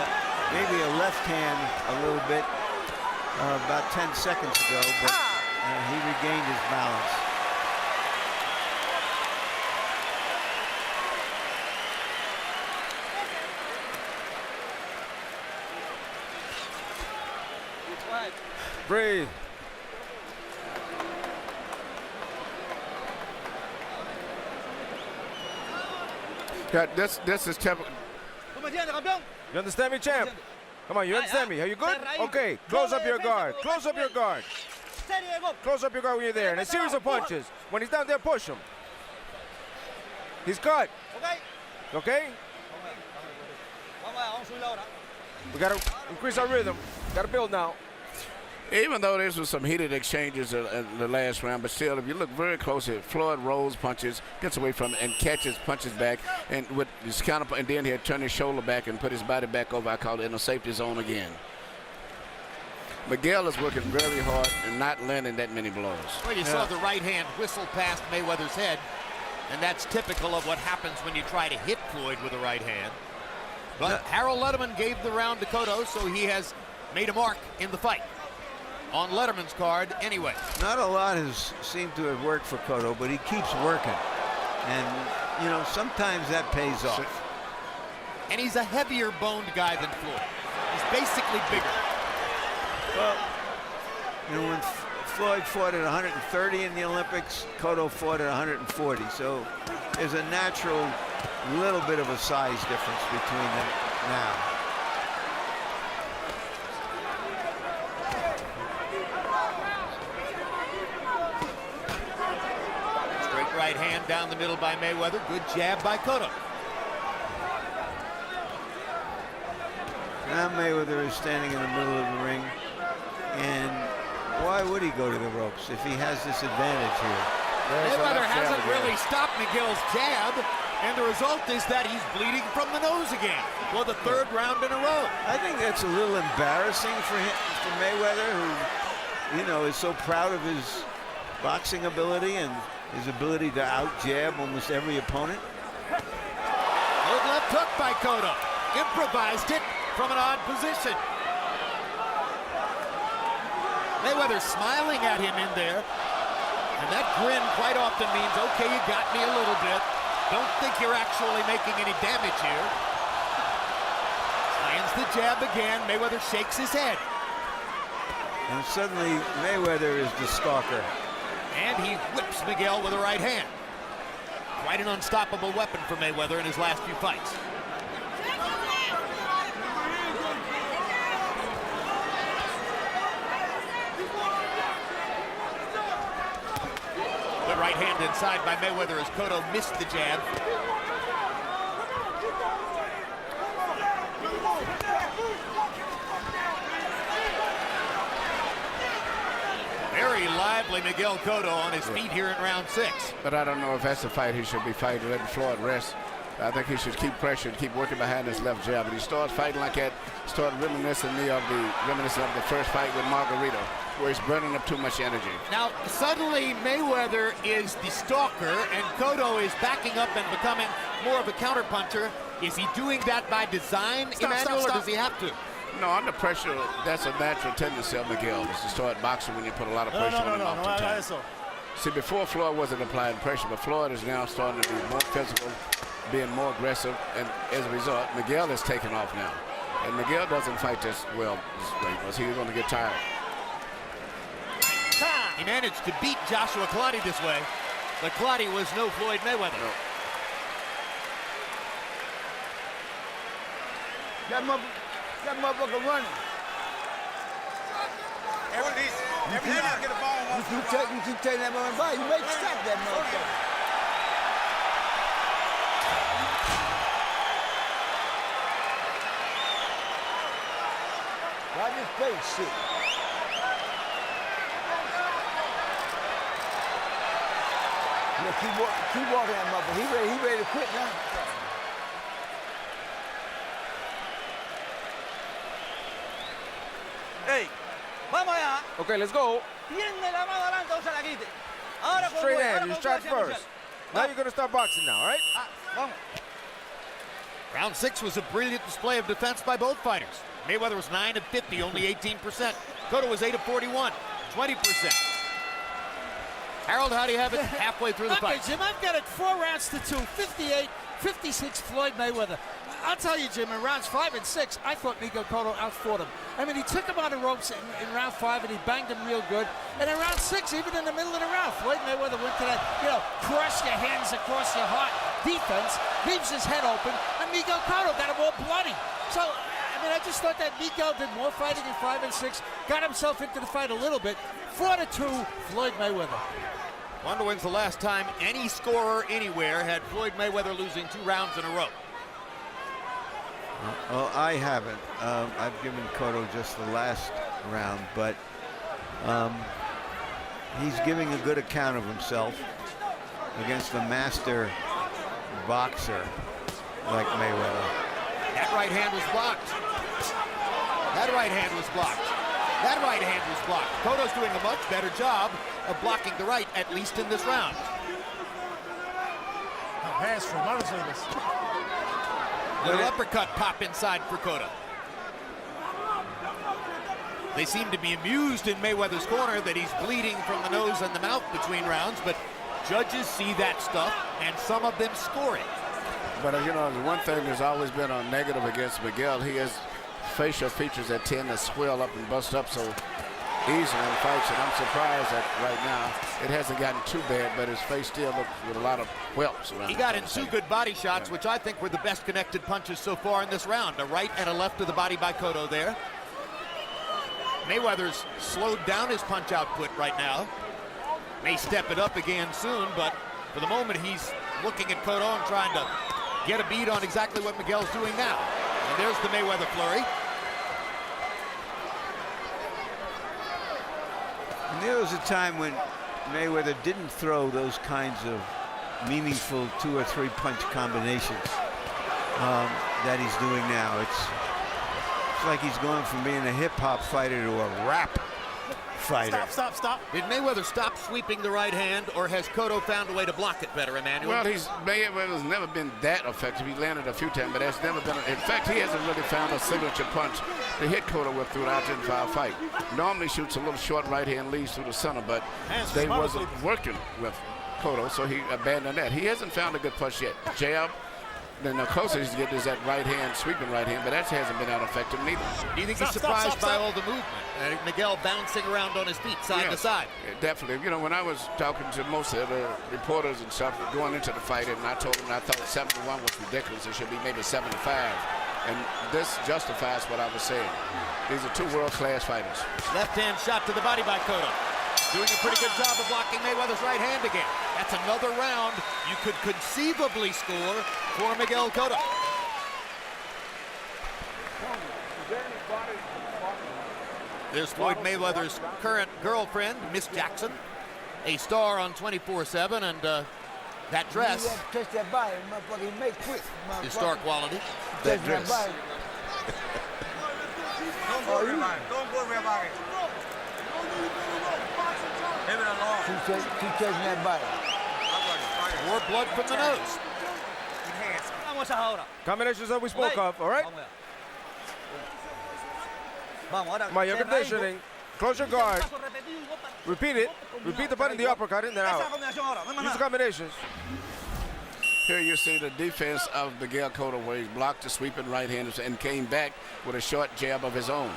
maybe a left hand a little bit about 10 seconds ago, but he regained his balance.
Breathe.
Yeah, this is typical.
You understand me, champ? Come on, you understand me? Are you good? Okay, close up your guard. Close up your guard. Close up your guard when you're there. And a series of punches. When he's down there, push him. He's cut. Okay? We got to increase our rhythm. Got to build now.
Even though there was some heated exchanges in the last round, but still, if you look very closely, Floyd rolls punches, gets away from it, and catches punches back, and with his counter, and then he'll turn his shoulder back and put his body back over. I call it in the safety zone again. Miguel is working very hard and not landing that many blows.
Well, you saw the right hand whistle past Mayweather's head, and that's typical of what happens when you try to hit Floyd with a right hand. But Harold Letterman gave the round to Cotto, so he has made a mark in the fight. On Letterman's card, anyway.
Not a lot has seemed to have worked for Cotto, but he keeps working. And, you know, sometimes that pays off.
And he's a heavier boned guy than Floyd. He's basically bigger.
Well, you know, when Floyd fought at 130 in the Olympics. Cotto fought at 140. So there's a natural little bit of a size difference between them now.
Straight right hand down the middle by Mayweather. Good jab by Cotto.
Now Mayweather is standing in the middle of the ring, and why would he go to the ropes if he has this advantage here?
Mayweather hasn't really stopped Miguel's jab, and the result is that he's bleeding from the nose again for the third round in a row.
I think that's a little embarrassing for him, for Mayweather, who, you know, is so proud of his boxing ability and his ability to out-jab almost every opponent.
Good left hook by Cotto. Improvised it from an odd position. Mayweather smiling at him in there. And that grin quite often means, okay, you got me a little bit. Don't think you're actually making any damage here. Lands the jab again. Mayweather shakes his head.
And suddenly Mayweather is the stalker.
And he whips Miguel with a right hand. Quite an unstoppable weapon for Mayweather in his last few fights. Good right hand inside by Mayweather as Cotto missed the jab. Very lively Miguel Cotto on his feet here in round 6.
But I don't know if that's the fight he should be fighting. Letting Floyd rest. I think he should keep pressure and keep working behind his left jab. But he starts fighting like that, started reminiscing of the first fight with Margarito, where he's burning up too much energy.
Now, suddenly Mayweather is the stalker, and Cotto is backing up and becoming more of a counterpuncher. Is he doing that by design, Emmanuel, or does he have to?
No, under pressure, that's a natural tendency of Miguel, is to start boxing when you put a lot of pressure on him oftentimes. See, before Floyd wasn't applying pressure, but Floyd is now starting to be more physical, being more aggressive, and as a result, Miguel is taking off now. And Miguel doesn't fight this well this way because he's going to get tired.
He managed to beat Joshua Clottey this way, but Clottey was no Floyd Mayweather. No.
That motherfucker running.
Every time I get a ball,
you keep taking that motherfucker by, you make stop that motherfucker. Why this face shit? Look, keep walking that motherfucker. He ready to quit now.
Hey,
vamos allá.
Okay, let's go.
Tiende la mano adelante, no se la quite. Ahora con
Straight
fuerza,
hand,
ahora
you
con
strike
fuerza,
first. Now you're going to start boxing now, all right?
Vamos.
Round 6 was a brilliant display of defense by both fighters. Mayweather was 9 of 50, only 18%. Cotto was 8 of 41, 20%. Harold, how do you have it halfway through the fight?
Okay, Jim, I've got it 4 rounds to 2, 58-56 Floyd Mayweather. I'll tell you, Jim, in rounds 5 and 6, I thought Miguel Cotto outfought him. I mean, he took him on the ropes in round 5, and he banged him real good. And in round 6, even in the middle of the round, Floyd Mayweather went to that, cross your hands across your heart defense, leaves his head open, and Miguel Cotto got him all bloody. So, I mean, I just thought that Miguel did more fighting in 5 and 6, got himself into the fight a little bit. 4-2, Floyd Mayweather.
Wonder when's the last time any scorer anywhere had Floyd Mayweather losing 2 rounds in a row.
Well, I haven't. I've given Cotto just the last round, but he's giving a good account of himself against a master boxer like Mayweather.
That right hand was blocked. That right hand was blocked. That right hand was blocked. Cotto's doing a much better job of blocking the right, at least in this round.
Hands from Marcellus.
Little uppercut pop inside for Cotto. They seem to be amused in Mayweather's corner that he's bleeding from the nose and the mouth between rounds, but judges see that stuff, and some of them score it.
But, the one thing that's always been a negative against Miguel, he has facial features that tend to swell up and bust up, so easily in fights, and I'm surprised that right now it hasn't gotten too bad, but his face still looks with a lot of whelps around.
He got in two good body shots, which I think were the best connected punches so far in this round. A right and a left to the body by Cotto there. Mayweather's slowed down his punch output right now. May step it up again soon, but for the moment he's looking at Cotto and trying to get a bead on exactly what Miguel's doing now. And there's the Mayweather flurry.
And there was a time when Mayweather didn't throw those kinds of meaningful 2 or 3 punch combinations that he's doing now. It's like he's going from being a hip-hop fighter to a rap fighter.
Stop.
Did Mayweather stop sweeping the right hand, or has Cotto found a way to block it better, Emmanuel?
Well, Mayweather's never been that effective. He landed a few times, but that's never been. In fact, he hasn't really found a signature punch to hit Cotto with throughout the entire fight. Normally shoots a little short right hand, leads through the center, but they wasn't working with Cotto, so he abandoned that. He hasn't found a good punch yet. Jab. Then the closest he's getting is that right hand, sweeping right hand, but that hasn't been that effective neither.
Do you think he's surprised by all the movement? Miguel bouncing around on his feet side to side.
Yeah, definitely. You know, when I was talking to most of the reporters and stuff going into the fight, and I told them I thought 71 was ridiculous. It should be maybe 75. And this justifies what I was saying. These are two world-class fighters.
Left hand shot to the body by Cotto. Doing a pretty good job of blocking Mayweather's right hand again. That's another round you could conceivably score for Miguel Cotto. There's Floyd Mayweather's current girlfriend, Miss Jackson, a star on 24/7, and that dress
touch that body, motherfucker, make quick,
is star quality.
That dress.
Don't go real back. Don't go real back. Leave it alone.
Keep touching that body.
More blood from the nose.
Vamos ahora.
Combinations that we spoke of, all right? My your conditioning. Close your guard. Repeat it. Repeat the button, the uppercut, in and out. Use the combinations.
Here you see the defense of Miguel Cotto, where he's blocked the sweeping right hand and came back with a short jab of his own,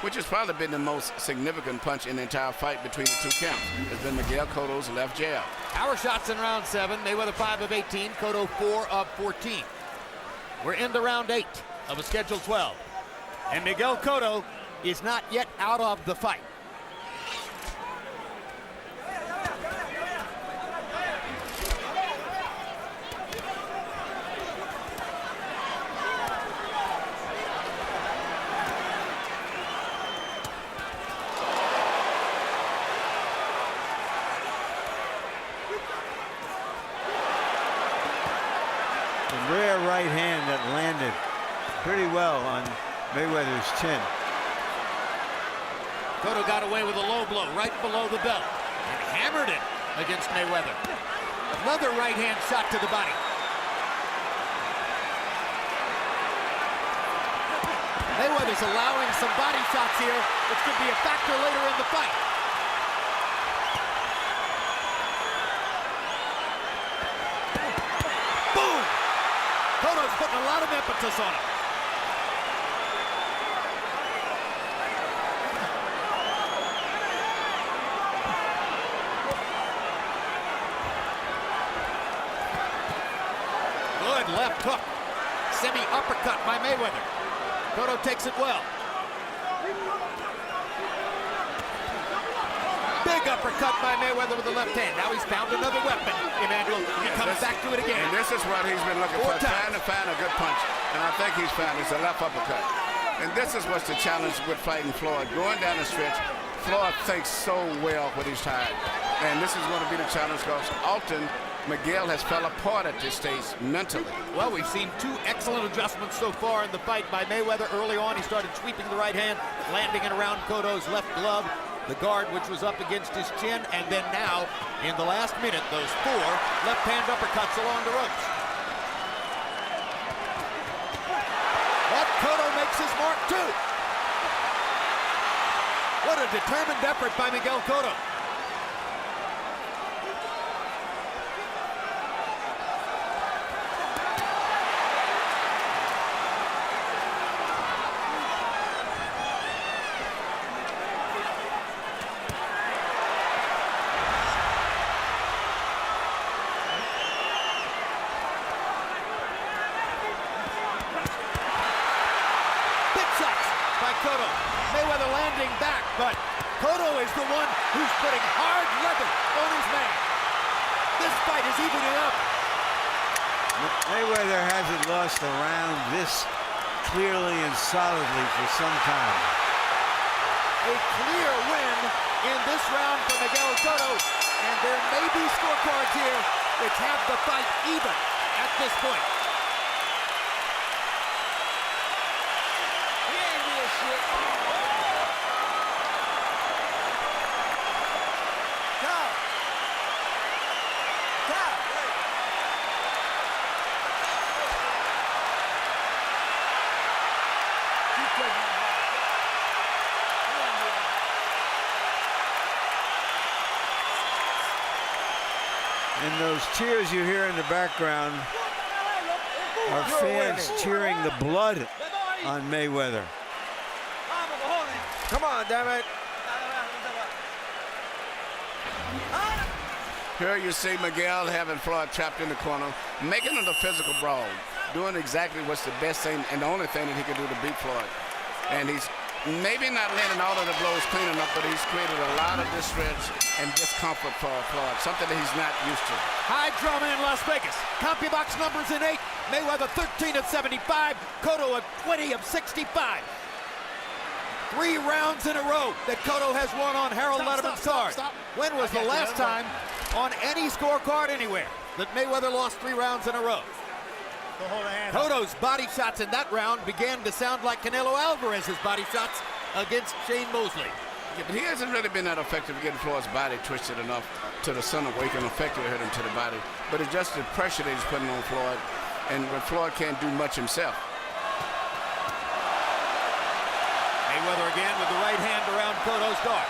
which has probably been the most significant punch in the entire fight between the two camps. It's been Miguel Cotto's left jab.
Power shots in round 7. Mayweather 5 of 18. Cotto 4 of 14. We're into round 8 of a scheduled 12. And Miguel Cotto is not yet out of the fight.
Rare right hand that landed pretty well on Mayweather's chin.
Cotto got away with a low blow right below the belt and hammered it against Mayweather. Another right hand shot to the body. Mayweather's allowing some body shots here, which could be a factor later in the fight. Boom! Cotto's putting a lot of impetus on it. Good left hook. Semi-uppercut by Mayweather. Cotto takes it well. Big uppercut by Mayweather with the left hand. Now he's found another weapon, Emmanuel. He comes back to it again.
And this is what he's been looking for, trying to find a good punch. And I think he's found it's a left uppercut. And this is what's the challenge with fighting Floyd. Going down the stretch, Floyd thinks so well when he's tired. And this is going to be the challenge because often Miguel has fell apart at this stage mentally.
Well, we've seen 2 excellent adjustments so far in the fight by Mayweather. Early on, he started sweeping the right hand, landing it around Cotto's left glove, the guard which was up against his chin, and then now, in the last minute, those 4 left-hand uppercuts along the ropes. But Cotto makes his mark, too. What a determined effort by Miguel Cotto. by Cotto. Mayweather landing back, but Cotto is the one who's putting hard leather on his man. This fight is evening up.
Mayweather hasn't lost a round this clearly and solidly for some time.
A clear win in this round for Miguel Cotto, and there may be scorecards here which have the fight even at this point.
He ain't doing shit. Stop. Stop. Keep taking my ball.
And those cheers you hear in the background are fans cheering the blood on Mayweather.
Come on, damn it.
Here you see Miguel having Floyd trapped in the corner, making it a physical brawl, doing exactly what's the best thing and the only thing that he can do to beat Floyd. And he's maybe not landing all of the blows clean enough, but he's created a lot of distress and discomfort for Floyd, something that he's not used to.
High drama in Las Vegas. CompuBox numbers in 8. Mayweather 13 of 75. Cotto at 20 of 65. 3 rounds in a row that Cotto has won on Harold Letterman's card. When was the last time on any scorecard anywhere that Mayweather lost 3 rounds in a row? Cotto's body shots in that round began to sound like Canelo Alvarez's body shots against Shane Mosley.
Yeah, but he hasn't really been that effective getting Floyd's body twisted enough to the center where he can effectively hurt him to the body. But it's just the pressure that he's putting on Floyd, and when Floyd can't do much himself.
Mayweather again with the right hand around Cotto's guard.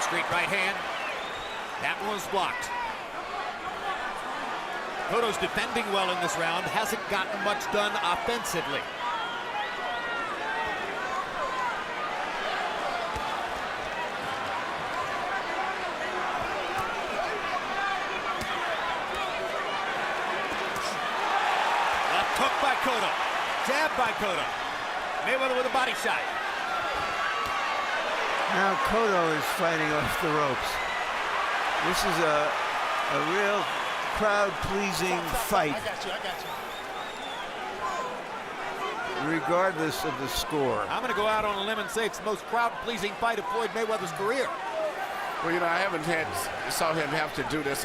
Straight right hand. That one was blocked. Cotto's defending well in this round. Hasn't gotten much done offensively. Left hook by Cotto. Jab by Cotto. Mayweather with a body shot.
Now Cotto is fighting off the ropes. This is a real crowd-pleasing fight.
I got you.
Regardless of the score.
I'm going to go out on a limb and say it's the most crowd-pleasing fight of Floyd Mayweather's career.
Well, you know, I haven't saw him have to do this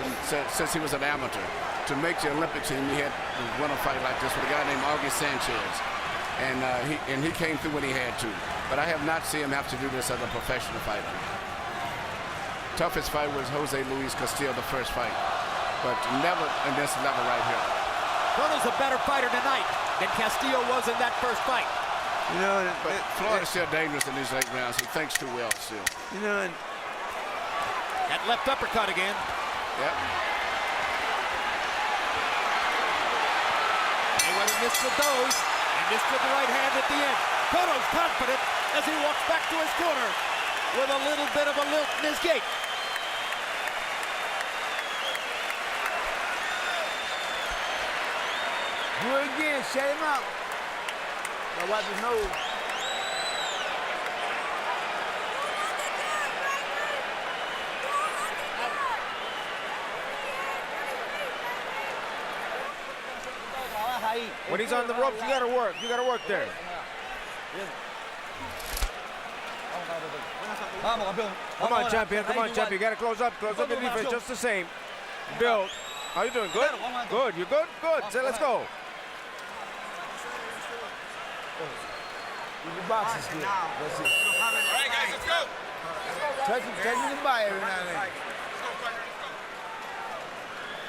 since he was an amateur. To make the Olympic team, he had to win a fight like this with a guy named Augie Sanchez. And he came through when he had to. But I have not seen him have to do this as a professional fighter. Toughest fight was Jose Luis Castillo, the first fight. But never in this level right here.
Cotto's a better fighter tonight than Castillo was in that first fight.
You know,
but Floyd is still dangerous in these late rounds. He thinks too well still.
You know,
that left uppercut again.
Yep.
Mayweather missed with those. Missed with the right hand at the end. Cotto's confident as he walks back to his corner with a little bit of a lilt in his gait.
Do it again, shut him out. Now wipe his nose.
When he's on the ropes, you gotta work. You gotta work there. Come on, champion. Come on, champion. You got to close up. Close up your defense just the same. Build. How you doing? Good? Good. You good? Good. So let's go.
The box is good. That's it.
All right, guys, let's go.
Take him by every now and then.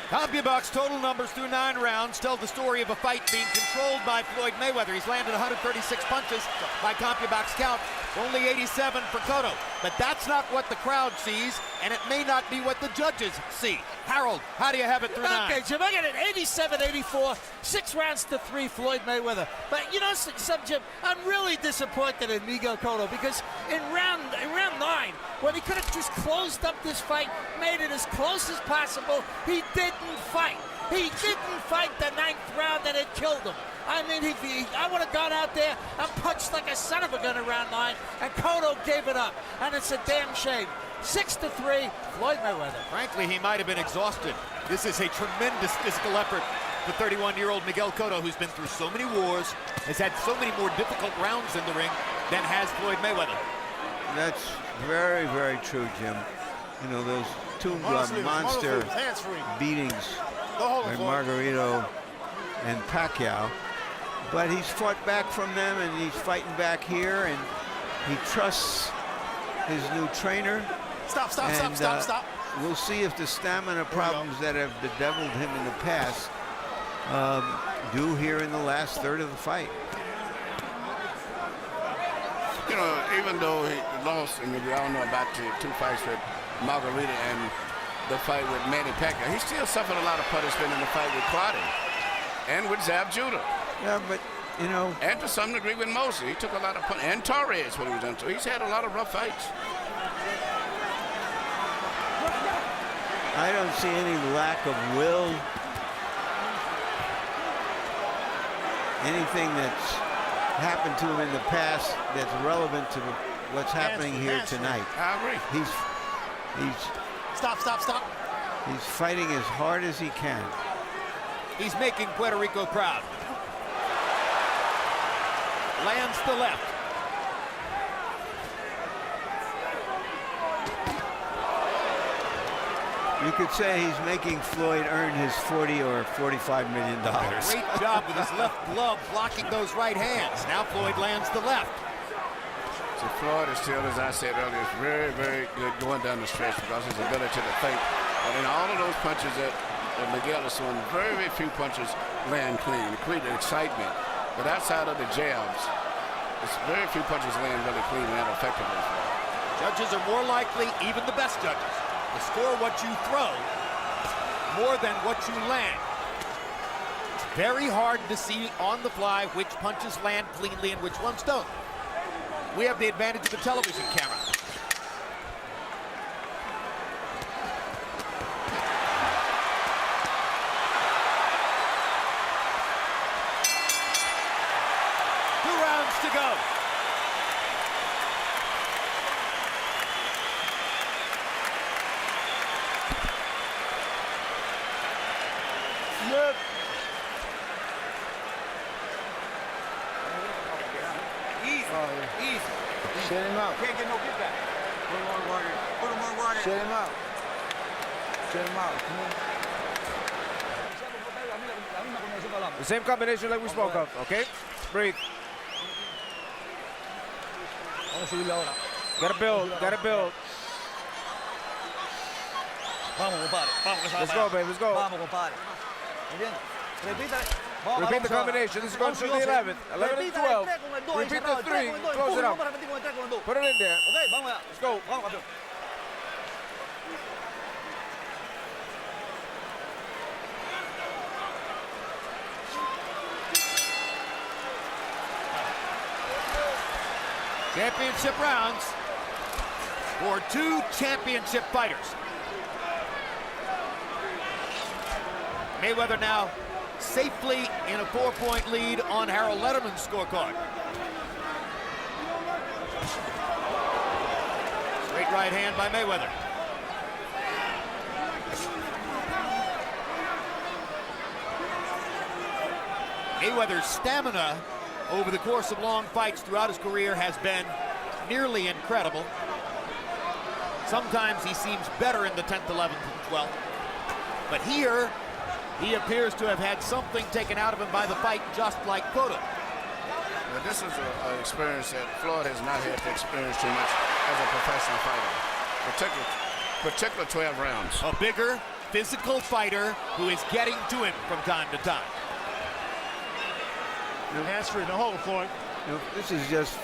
CompuBox total numbers through 9 rounds tell the story of a fight being controlled by Floyd Mayweather. He's landed 136 punches by CompuBox count, only 87 for Cotto. But that's not what the crowd sees, and it may not be what the judges see. Harold, how do you have it through 9?
Okay, Jim, I got it 87-84, 6 rounds to 3, Floyd Mayweather. But you know, Jim, I'm really disappointed in Miguel Cotto because in round 9, when he could have just closed up this fight, made it as close as possible, he didn't fight. He didn't fight the 9th round, and it killed him. I mean, I would have gone out there and punched like a son of a gun in round 9, and Cotto gave it up, and it's a damn shame. 6-3, Floyd Mayweather.
Frankly, he might have been exhausted. This is a tremendous physical effort for 31-year-old Miguel Cotto, who's been through so many wars, has had so many more difficult rounds in the ring than has Floyd Mayweather.
That's very, very true, Jim. You know, those two monster beatings by Margarito and Pacquiao. But he's fought back from them, and he's fighting back here, and he trusts his new trainer.
Stop.
We'll see if the stamina problems that have bedeviled him in the past do here in the last third of the fight.
You know, even though he lost, and we all know about the 2 fights with Margarita and the fight with Manny Pacquiao, he still suffered a lot of punishment in the fight with Cotto and with Zab Judah.
Yeah, but, you know...
And to some degree with Mosley. He took a lot of punishment. And Torres, what he was done to. He's had a lot of rough fights.
I don't see any lack of will. Anything that's happened to him in the past that's relevant to what's happening here tonight.
I agree.
He's
Stop.
He's fighting as hard as he can.
He's making Puerto Rico proud. Lands the left.
You could say he's making Floyd earn his $40 or $45 million.
Great job with his left glove blocking those right hands. Now Floyd lands the left.
So Floyd is still, as I said earlier, is very, very good going down the stretch because his ability to think. But in all of those punches that Miguel is throwing, very, very few punches land clean. It created excitement. But outside of the jabs, it's very few punches land really clean and that effectively.
Judges are more likely, even the best judges, to score what you throw more than what you land. It's very hard to see on the fly which punches land cleanly and which ones don't. We have the advantage of the television camera. Two rounds to go.
Yep.
Easy.
Shut him out.
Can't get no get back. Put him on water.
Shut him out. Come on.
The same combination like we spoke of, okay? Breathe. Gotta build. Let's go, baby, let's go. Repeat the combination. This is going through the 11th. 11 and 12. Repeat the 3. Close it out. Put it in there. Let's go.
Championship rounds for 2 championship fighters. Mayweather now safely in a 4-point lead on Harold Letterman's scorecard. Straight right hand by Mayweather. Mayweather's stamina over the course of long fights throughout his career has been nearly incredible. Sometimes he seems better in the 10th, 11th, and 12th. But here, he appears to have had something taken out of him by the fight, just like Cotto.
Well, this is an experience that Floyd has not had to experience too much as a professional fighter, particular 12 rounds.
A bigger, physical fighter who is getting to him from time to time.
Hands free, no hold, Floyd.
You know, this is just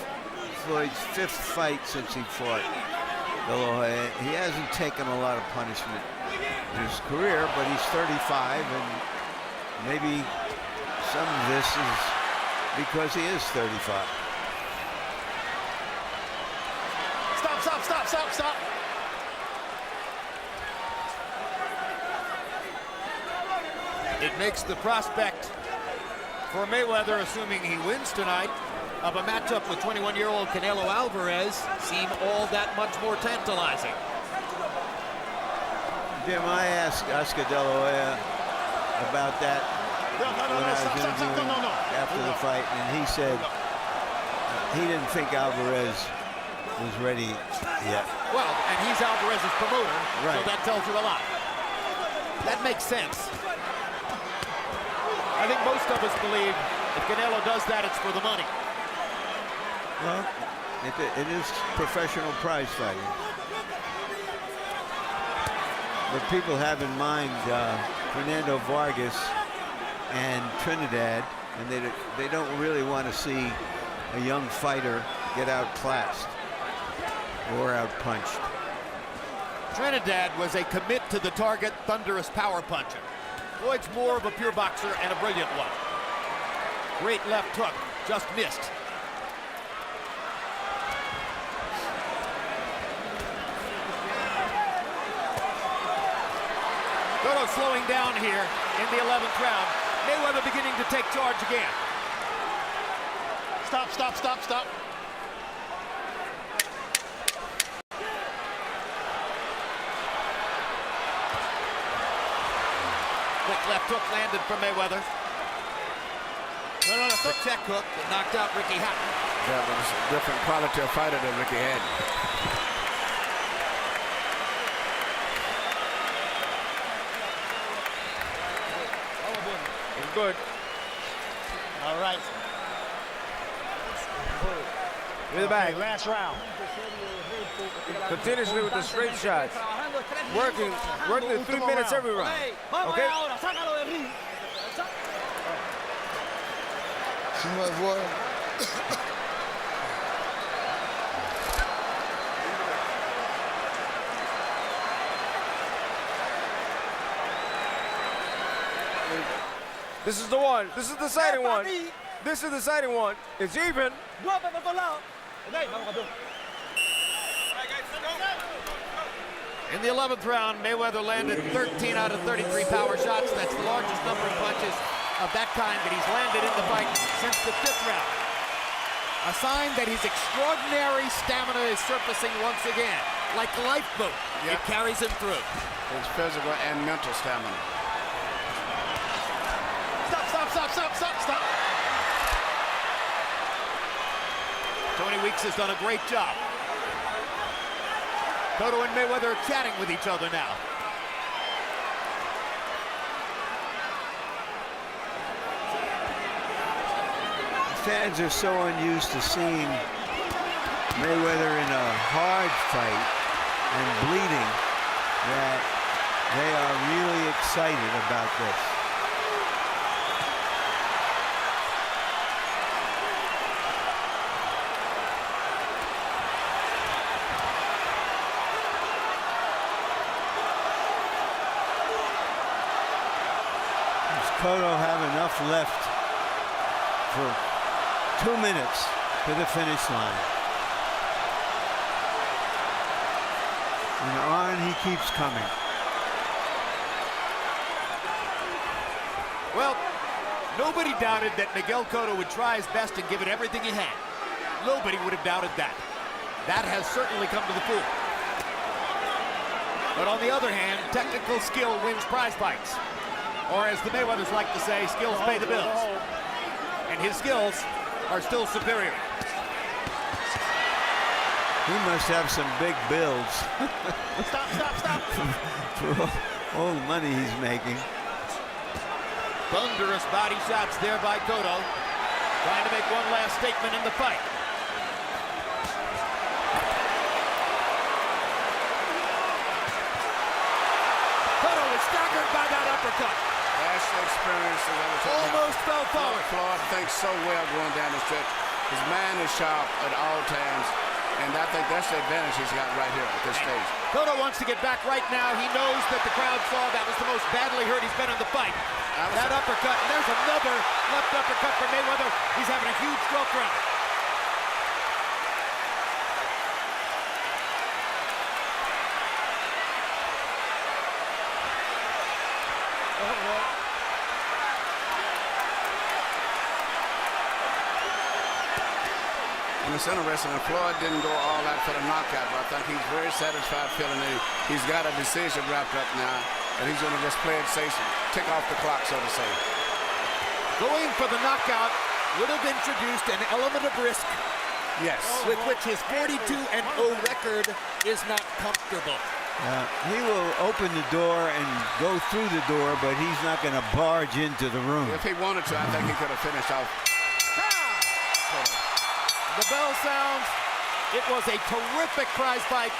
Floyd's 5th fight since he fought De La Hoya. He hasn't taken a lot of punishment in his career, but he's 35, and maybe some of this is because he is 35.
Stop, stop, stop, stop, stop.
It makes the prospect for Mayweather, assuming he wins tonight, of a matchup with 21-year-old Canelo Alvarez seem all that much more tantalizing.
Jim, I asked Oscar De La Hoya about that when I was interviewing after the fight, and he said he didn't think Alvarez was ready yet.
Well, and he's Alvarez's promoter,
right.
So that tells you a lot. That makes sense. I think most of us believe if Canelo does that, it's for the money.
Well, it is professional prize fighting. But people have in mind Fernando Vargas and Trinidad, and they don't really want to see a young fighter get outclassed or outpunched.
Trinidad was a commit to the target, thunderous power puncher. Floyd's more of a pure boxer and a brilliant one. Great left hook, just missed. Cotto slowing down here in the 11th round. Mayweather beginning to take charge again.
Stop, stop, stop, stop.
Quick left hook landed from Mayweather. No, the check hook that knocked out Ricky Hatton.
That was a different quality of fighter than Ricky Hatton.
It's good.
All right.
With the back.
Okay, last round.
Continuously with the straight shots. Working the 3 minutes every round. Okay?
Too much water.
This is the one. This is the deciding one. This is the deciding one. It's even.
In the 11th round, Mayweather landed 13 out of 33 power shots. That's the largest number of punches of that kind that he's landed in the fight since the 5th round. A sign that his extraordinary stamina is surfacing once again. Like a lifeboat, It carries him through.
His physical and mental stamina.
Stop, stop, stop, stop, stop, stop.
Tony Weeks has done a great job. Cotto and Mayweather are chatting with each other now.
Fans are so unused to seeing Mayweather in a hard fight and bleeding that they are really excited about this. Does Cotto have enough left for 2 minutes to the finish line? And on he keeps coming.
Well, nobody doubted that Miguel Cotto would try his best and give it everything he had. Nobody would have doubted that. That has certainly come to the fore. But on the other hand, technical skill wins prize fights. Or as the Mayweathers like to say, skills pay the bills. And his skills are still superior.
He must have some big bills.
Stop.
for all the money he's making.
Thunderous body shots there by Cotto. Trying to make one last statement in the fight. Cotto is staggered by that uppercut.
That's the experience that I was talking about.
Almost fell forward.
Floyd thinks so well going down the stretch. His mind is sharp at all times. And I think that's the advantage he's got right here at this stage.
Cotto wants to get back right now. He knows that the crowd saw that was the most badly hurt he's been in the fight. That uppercut, and there's another left uppercut for Mayweather. He's having a huge stroke round.
And it's interesting, Floyd didn't go all out for the knockout, but I think he's very satisfied feeling that he's got a decision wrapped up now, and he's going to just play it safe, tick off the clock, so to say.
Going for the knockout would have introduced an element of risk.
Yes.
With which his 42-0 record is not comfortable.
He will open the door and go through the door, but he's not going to barge into the room.
If he wanted to, I think he could have finished off.
The bell sounds. It was a terrific prize fight.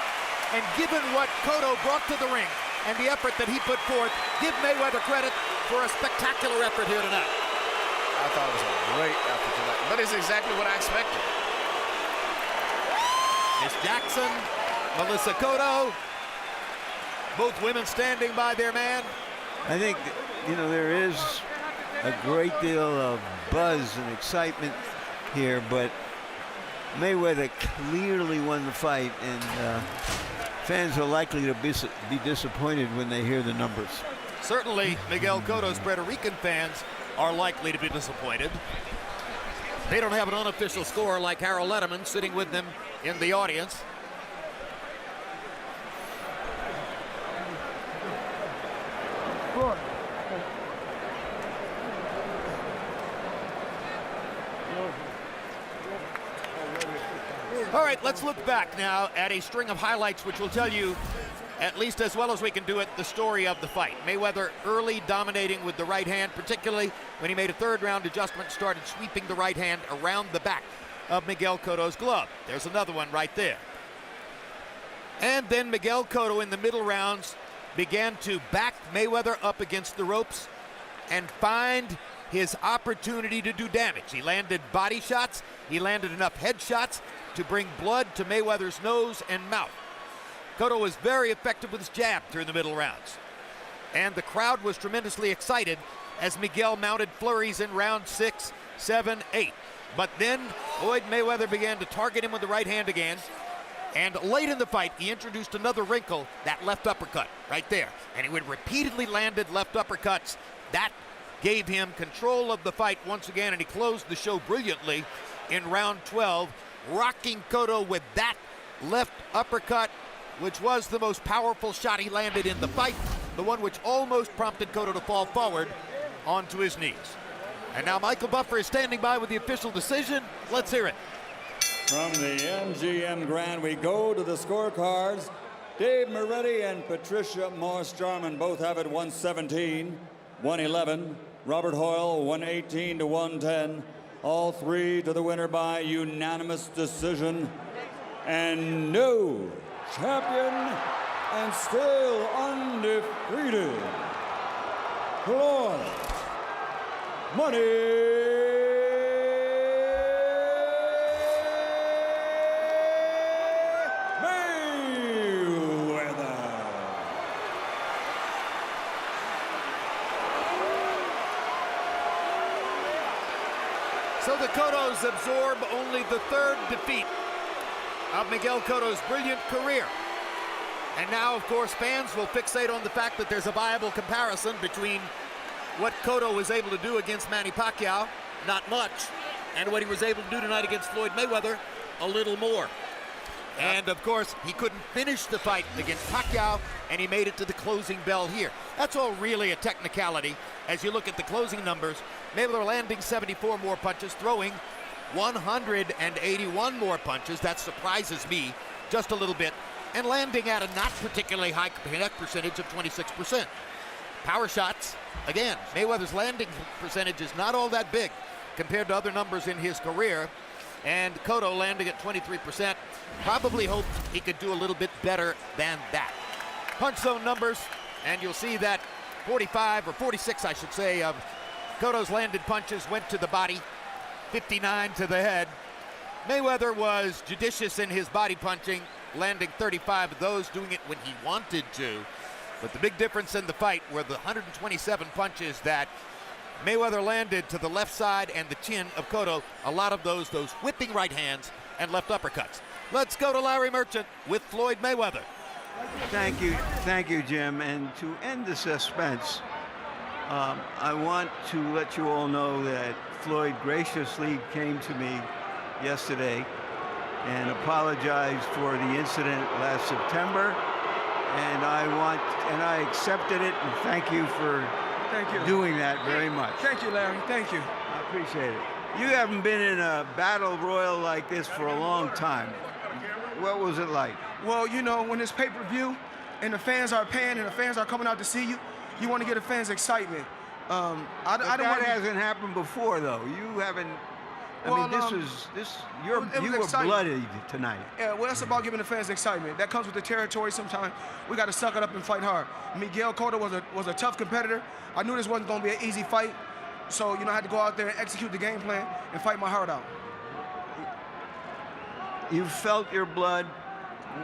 And given what Cotto brought to the ring and the effort that he put forth, give Mayweather credit for a spectacular effort here tonight.
I thought it was a great effort tonight, but it's exactly what I expected.
Miss Jackson, Melissa Cotto, both women standing by their man.
I think, there is a great deal of buzz and excitement here, but Mayweather clearly won the fight, and fans are likely to be disappointed when they hear the numbers.
Certainly, Miguel Cotto's Puerto Rican fans are likely to be disappointed. They don't have an unofficial score like Harold Letterman sitting with them in the audience. All right, let's look back now at a string of highlights which will tell you, at least as well as we can do it, the story of the fight. Mayweather early dominating with the right hand, particularly when he made a third round adjustment, started sweeping the right hand around the back of Miguel Cotto's glove. There's another one right there. And then Miguel Cotto in the middle rounds began to back Mayweather up against the ropes and find his opportunity to do damage. He landed body shots, he landed enough head shots to bring blood to Mayweather's nose and mouth. Cotto was very effective with his jab through the middle rounds. And the crowd was tremendously excited as Miguel mounted flurries in round 6, 7, 8. But then Floyd Mayweather began to target him with the right hand again. And late in the fight, he introduced another wrinkle, that left uppercut right there. And he would repeatedly landed left uppercuts. That gave him control of the fight once again, and he closed the show brilliantly in round 12, rocking Cotto with that left uppercut, which was the most powerful shot he landed in the fight, the one which almost prompted Cotto to fall forward onto his knees. And now Michael Buffer is standing by with the official decision. Let's hear it.
From the MGM Grand, we go to the scorecards. Dave Moretti and Patricia Morse-Jarman both have it 117, 111. Robert Hoyle 118 to 110. All three to the winner by unanimous decision. And no champion and still undefeated, Floyd Money
So the Cottos absorb only the third defeat of Miguel Cotto's brilliant career. And now, of course, fans will fixate on the fact that there's a viable comparison between what Cotto was able to do against Manny Pacquiao, not much, and what he was able to do tonight against Floyd Mayweather, a little more. And, of course, he couldn't finish the fight against Pacquiao, and he made it to the closing bell here. That's all really a technicality. As you look at the closing numbers, Mayweather landing 74 more punches, throwing 181 more punches. That surprises me just a little bit and landing at a not particularly high connect percentage of 26%. Power shots, again, Mayweather's landing percentage is not all that big compared to other numbers in his career. And Cotto landing at 23%. Probably hoped he could do a little bit better than that. Punch zone numbers, and you'll see that 45 or 46, I should say, of Cotto's landed punches went to the body, 59 to the head. Mayweather was judicious in his body punching, landing 35 of those, doing it when he wanted to. But the big difference in the fight were the 127 punches that Mayweather landed to the left side and the chin of Cotto. A lot of those whipping right hands and left uppercuts. Let's go to Larry Merchant with Floyd Mayweather.
Thank you, Jim. And to end the suspense, I want to let you all know that Floyd graciously came to me yesterday and apologized for the incident last September. And I accepted it, and thank you for doing that very much.
Thank you, Larry. Thank you.
I appreciate it. You haven't been in a battle royal like this for a long time. What was it like?
Well, you know, when it's pay-per-view and the fans are paying and the fans are coming out to see you, you want to get the fans excitement.
That hasn't happened before, though. You haven't. You were bloodied tonight.
Yeah, well, that's about giving the fans excitement. That comes with the territory sometimes. We got to suck it up and fight hard. Miguel Cotto was a tough competitor. I knew this wasn't going to be an easy fight. So, I had to go out there and execute the game plan and fight my heart out.
You felt your blood.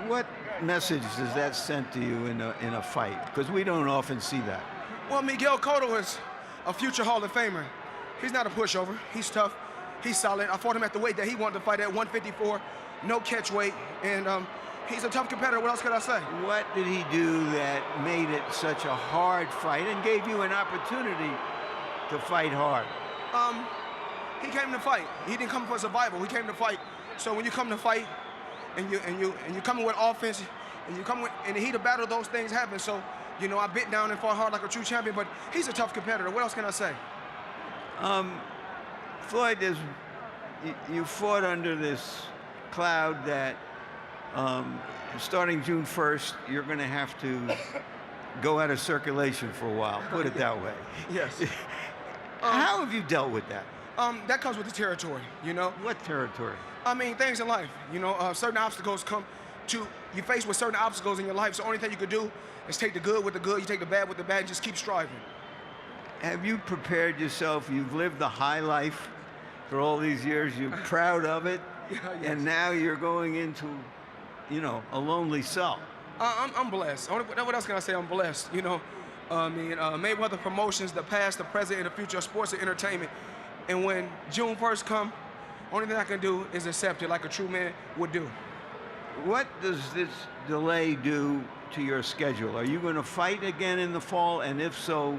What message does that send to you in a fight? Because we don't often see that.
Well, Miguel Cotto is a future Hall of Famer. He's not a pushover. He's tough. He's solid. I fought him at the weight that he wanted to fight at, 154, no catch weight, and he's a tough competitor. What else could I say?
What did he do that made it such a hard fight and gave you an opportunity to fight hard?
He came to fight. He didn't come for survival. He came to fight. So when you come to fight, and you come in with offense, and you come with in the heat of battle, those things happen. So I bit down and fought hard like a true champion. But he's a tough competitor. What else can I say?
Floyd, you fought under this cloud that starting June 1st, you're going to have to go out of circulation for a while, put it that way.
Yes.
How have you dealt with that?
That comes with the territory,
What territory?
I mean, things in life, certain obstacles you face with certain obstacles in your life, so the only thing you could do is take the good with the good, you take the bad with the bad, and just keep striving.
Have you prepared yourself? You've lived the high life for all these years. You're proud of it,
yes.
And now you're going into, a lonely cell.
I'm blessed. What else can I say? I'm blessed. Mayweather Promotions, the past, the present, and the future of sports and entertainment. And when June 1st come, only thing I can do is accept it like a true man would do.
What does this delay do to your schedule? Are you going to fight again in the fall? And if so,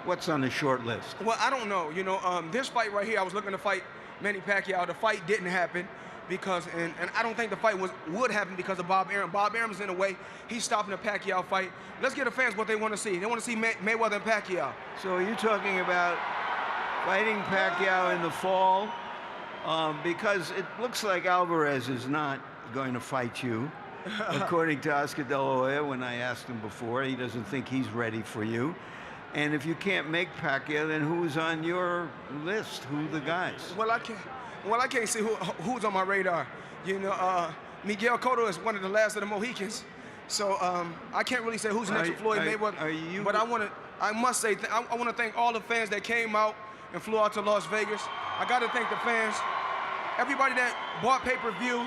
what's on the short list?
Well, I don't know. This fight right here, I was looking to fight Manny Pacquiao. The fight didn't happen because, and I don't think the fight would happen because of Bob Arum. Bob Arum's in the way. He's stopping the Pacquiao fight. Let's get the fans what they want to see. They want to see Mayweather and Pacquiao.
So are you talking about fighting Pacquiao in the fall? Because it looks like Alvarez is not going to fight you. According to Oscar De La Hoya, when I asked him before, he doesn't think he's ready for you. And if you can't make Pacquiao, then who's on your list? Who are the guys?
Well, I can't see who's on my radar. Miguel Cotto is one of the last of the Mohicans, so I can't really say who's next to Floyd Mayweather. But I must say, I want to thank all the fans that came out and flew out to Las Vegas. I got to thank the fans, everybody that bought pay-per-view.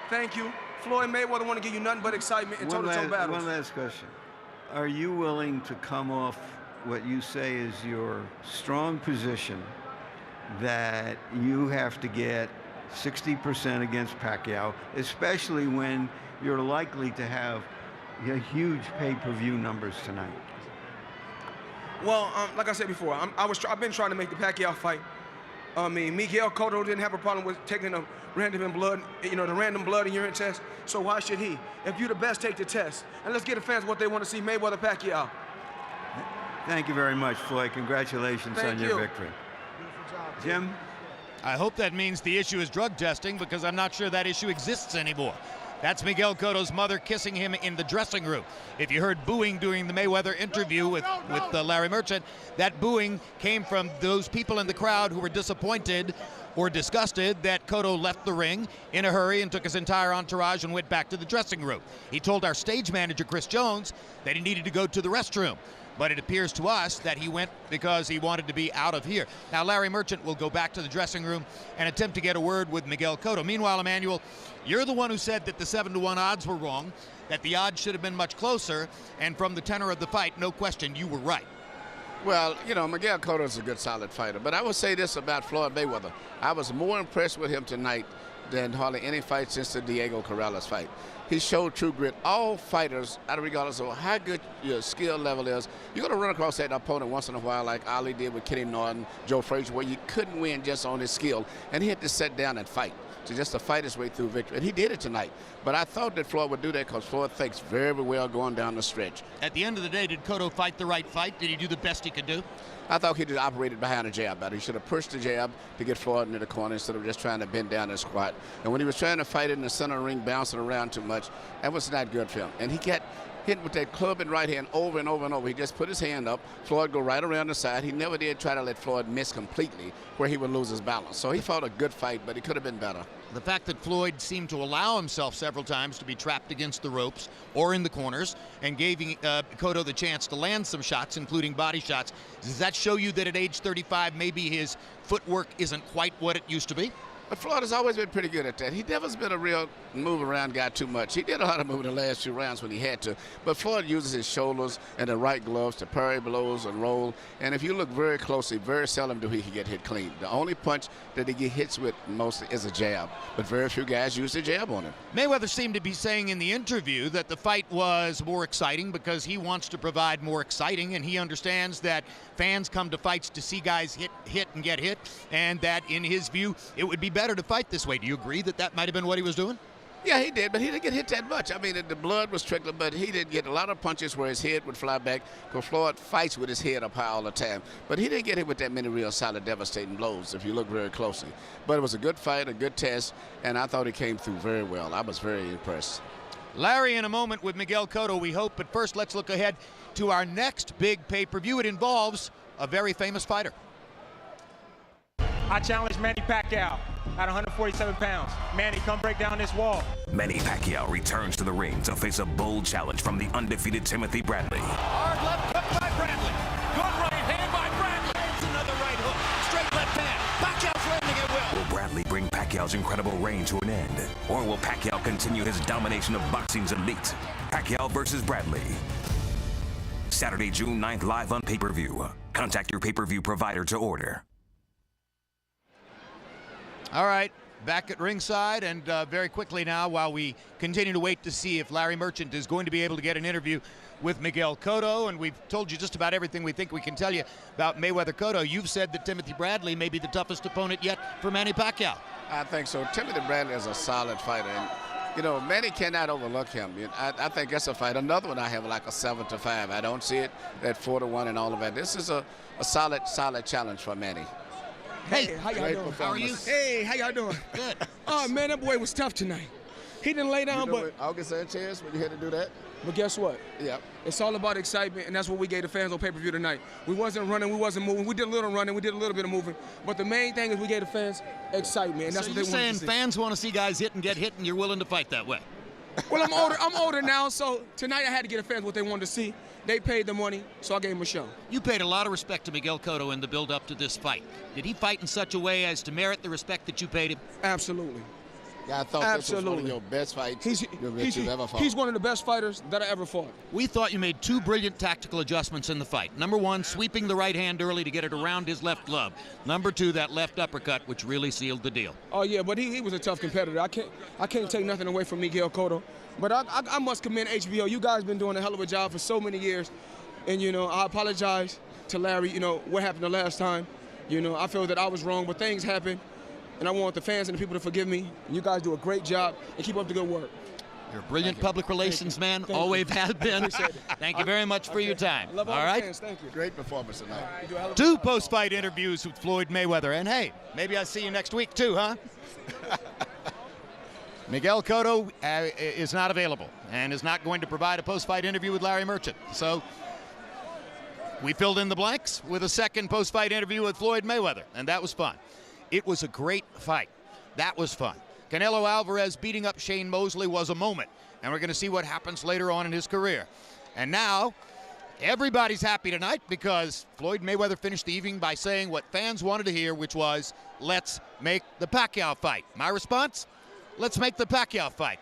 Thank you. Floyd Mayweather want to give you nothing but excitement in toe-to-toe battles.
One last question: are you willing to come off what you say is your strong position that you have to get 60% against Pacquiao, especially when you're likely to have huge pay-per-view numbers tonight?
Well, like I said before, I've been trying to make the Pacquiao fight. Miguel Cotto didn't have a problem with taking the random blood and urine test, so why should he? If you're the best, take the test. And let's get the fans what they want to see, Mayweather Pacquiao.
Thank you very much, Floyd. Congratulations on your victory. Jim?
I hope that means the issue is drug testing, because I'm not sure that issue exists anymore.
That's Miguel Cotto's mother kissing him in the dressing room. If you heard booing during the Mayweather interview with Larry Merchant, that booing came from those people in the crowd who were disappointed or disgusted that Cotto left the ring in a hurry and took his entire entourage and went back to the dressing room. He told our stage manager, Chris Jones, that he needed to go to the restroom. But it appears to us that he went because he wanted to be out of here. Now, Larry Merchant will go back to the dressing room and attempt to get a word with Miguel Cotto. Meanwhile, Emmanuel, you're the one who said that the 7-to-1 odds were wrong, that the odds should have been much closer, and from the tenor of the fight, no question, you were right.
Well, you know, Miguel Cotto is a good, solid fighter. But I would say this about Floyd Mayweather. I was more impressed with him tonight than hardly any fight since the Diego Corrales fight. He showed true grit. All fighters, regardless of how good your skill level is, you're going to run across that opponent once in a while like Ali did with Kenny Norton, Joe Frazier, where you couldn't win just on his skill. And he had to sit down and fight to just to fight his way through victory. And he did it tonight. But I thought that Floyd would do that because Floyd thinks very well going down the stretch.
At the end of the day, did Cotto fight the right fight? Did he do the best he could do?
I thought he just operated behind a jab better. He should have pushed the jab to get Floyd into the corner instead of just trying to bend down and squat. And when he was trying to fight it in the center of the ring, bouncing around too much, that was not good for him. And he got hit with that club and right hand over and over and over. He just put his hand up. Floyd go right around the side. He never did try to let Floyd miss completely where he would lose his balance. So he fought a good fight, but he could have been better.
The fact that Floyd seemed to allow himself several times to be trapped against the ropes or in the corners and gave Cotto the chance to land some shots, including body shots, does that show you that at age 35 maybe his footwork isn't quite what it used to be?
But Floyd has always been pretty good at that. He never's been a real move-around guy too much. He did a lot of moving the last few rounds when he had to. But Floyd uses his shoulders and the right gloves to parry blows and roll. And if you look very closely, very seldom do he get hit clean. The only punch that he gets hits with mostly is a jab. But very few guys use the jab on him.
Mayweather seemed to be saying in the interview that the fight was more exciting because he wants to provide more exciting, and he understands that fans come to fights to see guys hit and get hit, and that in his view it would be better to fight this way. Do you agree that that might have been what he was doing?
Yeah, he did, but he didn't get hit that much. I mean, the blood was trickling, but he did get a lot of punches where his head would fly back, because Floyd fights with his head up high all the time. But he didn't get hit with that many real solid, devastating blows, if you look very closely. But it was a good fight, a good test, and I thought he came through very well. I was very impressed.
Larry in a moment with Miguel Cotto, we hope. But first, let's look ahead to our next big pay-per-view. It involves a very famous fighter.
I challenge Manny Pacquiao at 147 pounds. Manny, come break down this wall.
Manny Pacquiao returns to the ring to face a bold challenge from the undefeated Timothy Bradley.
Hard left hook by Bradley. Good right hand by Bradley. It's another right hook. Straight left hand. Pacquiao's landing it well.
Will Bradley bring Pacquiao's incredible reign to an end? Or will Pacquiao continue his domination of boxing's elite? Pacquiao versus Bradley. Saturday, June 9th, live on pay-per-view. Contact your pay-per-view provider to order.
All right, back at ringside, and very quickly now, while we continue to wait to see if Larry Merchant is going to be able to get an interview with Miguel Cotto, and we've told you just about everything we think we can tell you about Mayweather Cotto. You've said that Timothy Bradley may be the toughest opponent yet for Manny Pacquiao.
I think so. Timothy Bradley is a solid fighter, and you know, Manny cannot overlook him. I think that's a fight. Another one I have like a 7-5. I don't see it at 4-1 and all of that. This is a solid challenge for Manny.
Hey, how y'all doing?
How are you?
Hey, how y'all doing?
Good.
Oh, man, that boy was tough tonight. He didn't lay down, but
August Sanchez, when you had to do that.
But guess what?
Yeah.
It's all about excitement, and that's what we gave the fans on pay-per-view tonight. We wasn't running, we wasn't moving. We did a little running, we did a little bit of moving. But the main thing is we gave the fans excitement, and that's what they wanted to see.
So you're saying fans want to see guys hit and get hit, and you're willing to fight that way?
Well, I'm older now, so tonight I had to give the fans what they wanted to see. They paid the money, so I gave them a show.
You paid a lot of respect to Miguel Cotto in the build-up to this fight. Did he fight in such a way as to merit the respect that you paid him?
Absolutely.
Yeah, I thought this was one of your best fights that you've ever fought.
He's one of the best fighters that I ever fought.
We thought you made two brilliant tactical adjustments in the fight. Number one, sweeping the right hand early to get it around his left glove. Number two, that left uppercut, which really sealed the deal.
Oh, yeah, but he was a tough competitor. I can't take nothing away from Miguel Cotto. But I must commend HBO. You guys been doing a hell of a job for so many years. And, you know, I apologize to Larry, you know, what happened the last time. You know, I feel that I was wrong, but things happen. And I want the fans and the people to forgive me. And you guys do a great job, and keep up the good work.
You're a brilliant public relations man, always have been. Thank you very much for your time.
I love all right. Fans. Thank you.
Great performance tonight.
Two post-fight interviews with Floyd Mayweather. And hey, maybe I'll see you next week too, huh? Miguel Cotto is not available and is not going to provide a post-fight interview with Larry Merchant. So we filled in the blanks with a second post-fight interview with Floyd Mayweather, and that was fun. It was a great fight. That was fun. Canelo Alvarez beating up Shane Mosley was a moment, and we're going to see what happens later on in his career. And now everybody's happy tonight because Floyd Mayweather finished the evening by saying what fans wanted to hear, which was, let's make the Pacquiao fight. My response? Let's make the Pacquiao fight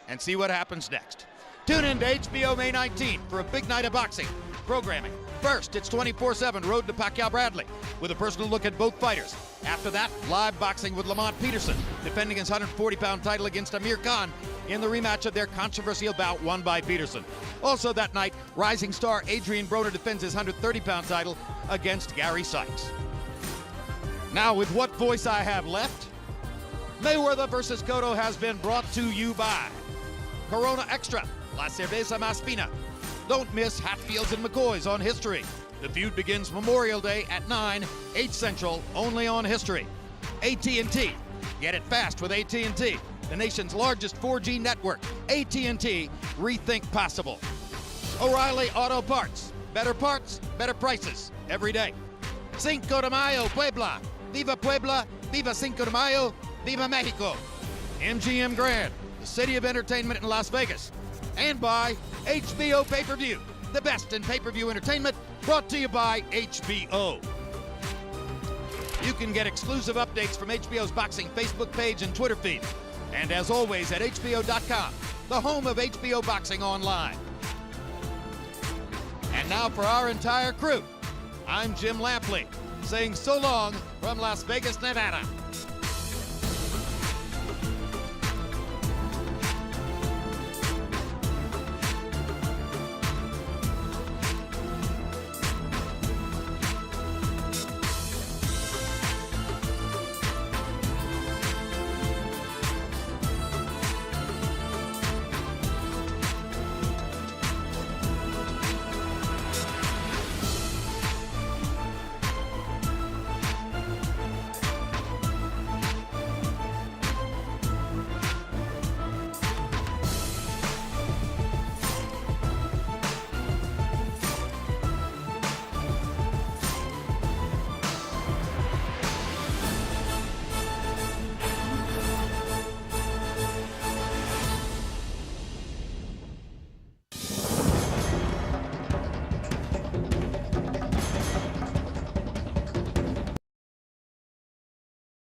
and see what happens next. Tune in to HBO May 19th for a big night of boxing programming. First, it's 24/7 Road to Pacquiao Bradley with a personal look at both fighters. After that, live boxing with Lamont Peterson defending his 140-pound title against Amir Khan in the rematch of their controversial bout won by Peterson. Also that night, rising star Adrian Broner defends his 130-pound title against Gary Sykes. Now, with what voice I have left, Mayweather versus Cotto has been brought to you by Corona Extra, La Cerveza Más Fina. Don't miss Hatfields and McCoys on History. The feud begins Memorial Day at 9, 8 Central, only on History. AT&T. Get it fast with AT&T, the nation's largest 4G network. AT&T, rethink possible. O'Reilly Auto Parts. Better parts, better prices, every day. Cinco de Mayo, Puebla. Viva Puebla, viva Cinco de Mayo, viva Mexico. MGM Grand, the city of entertainment in Las Vegas. And by HBO Pay-Per-View, the best in pay-per-view entertainment, brought to you by HBO. You can get exclusive updates from HBO's boxing Facebook page and Twitter feed. And as always, at HBO.com, the home of HBO Boxing Online. And now for our entire crew, I'm Jim Lampley, saying so long from Las Vegas, Nevada.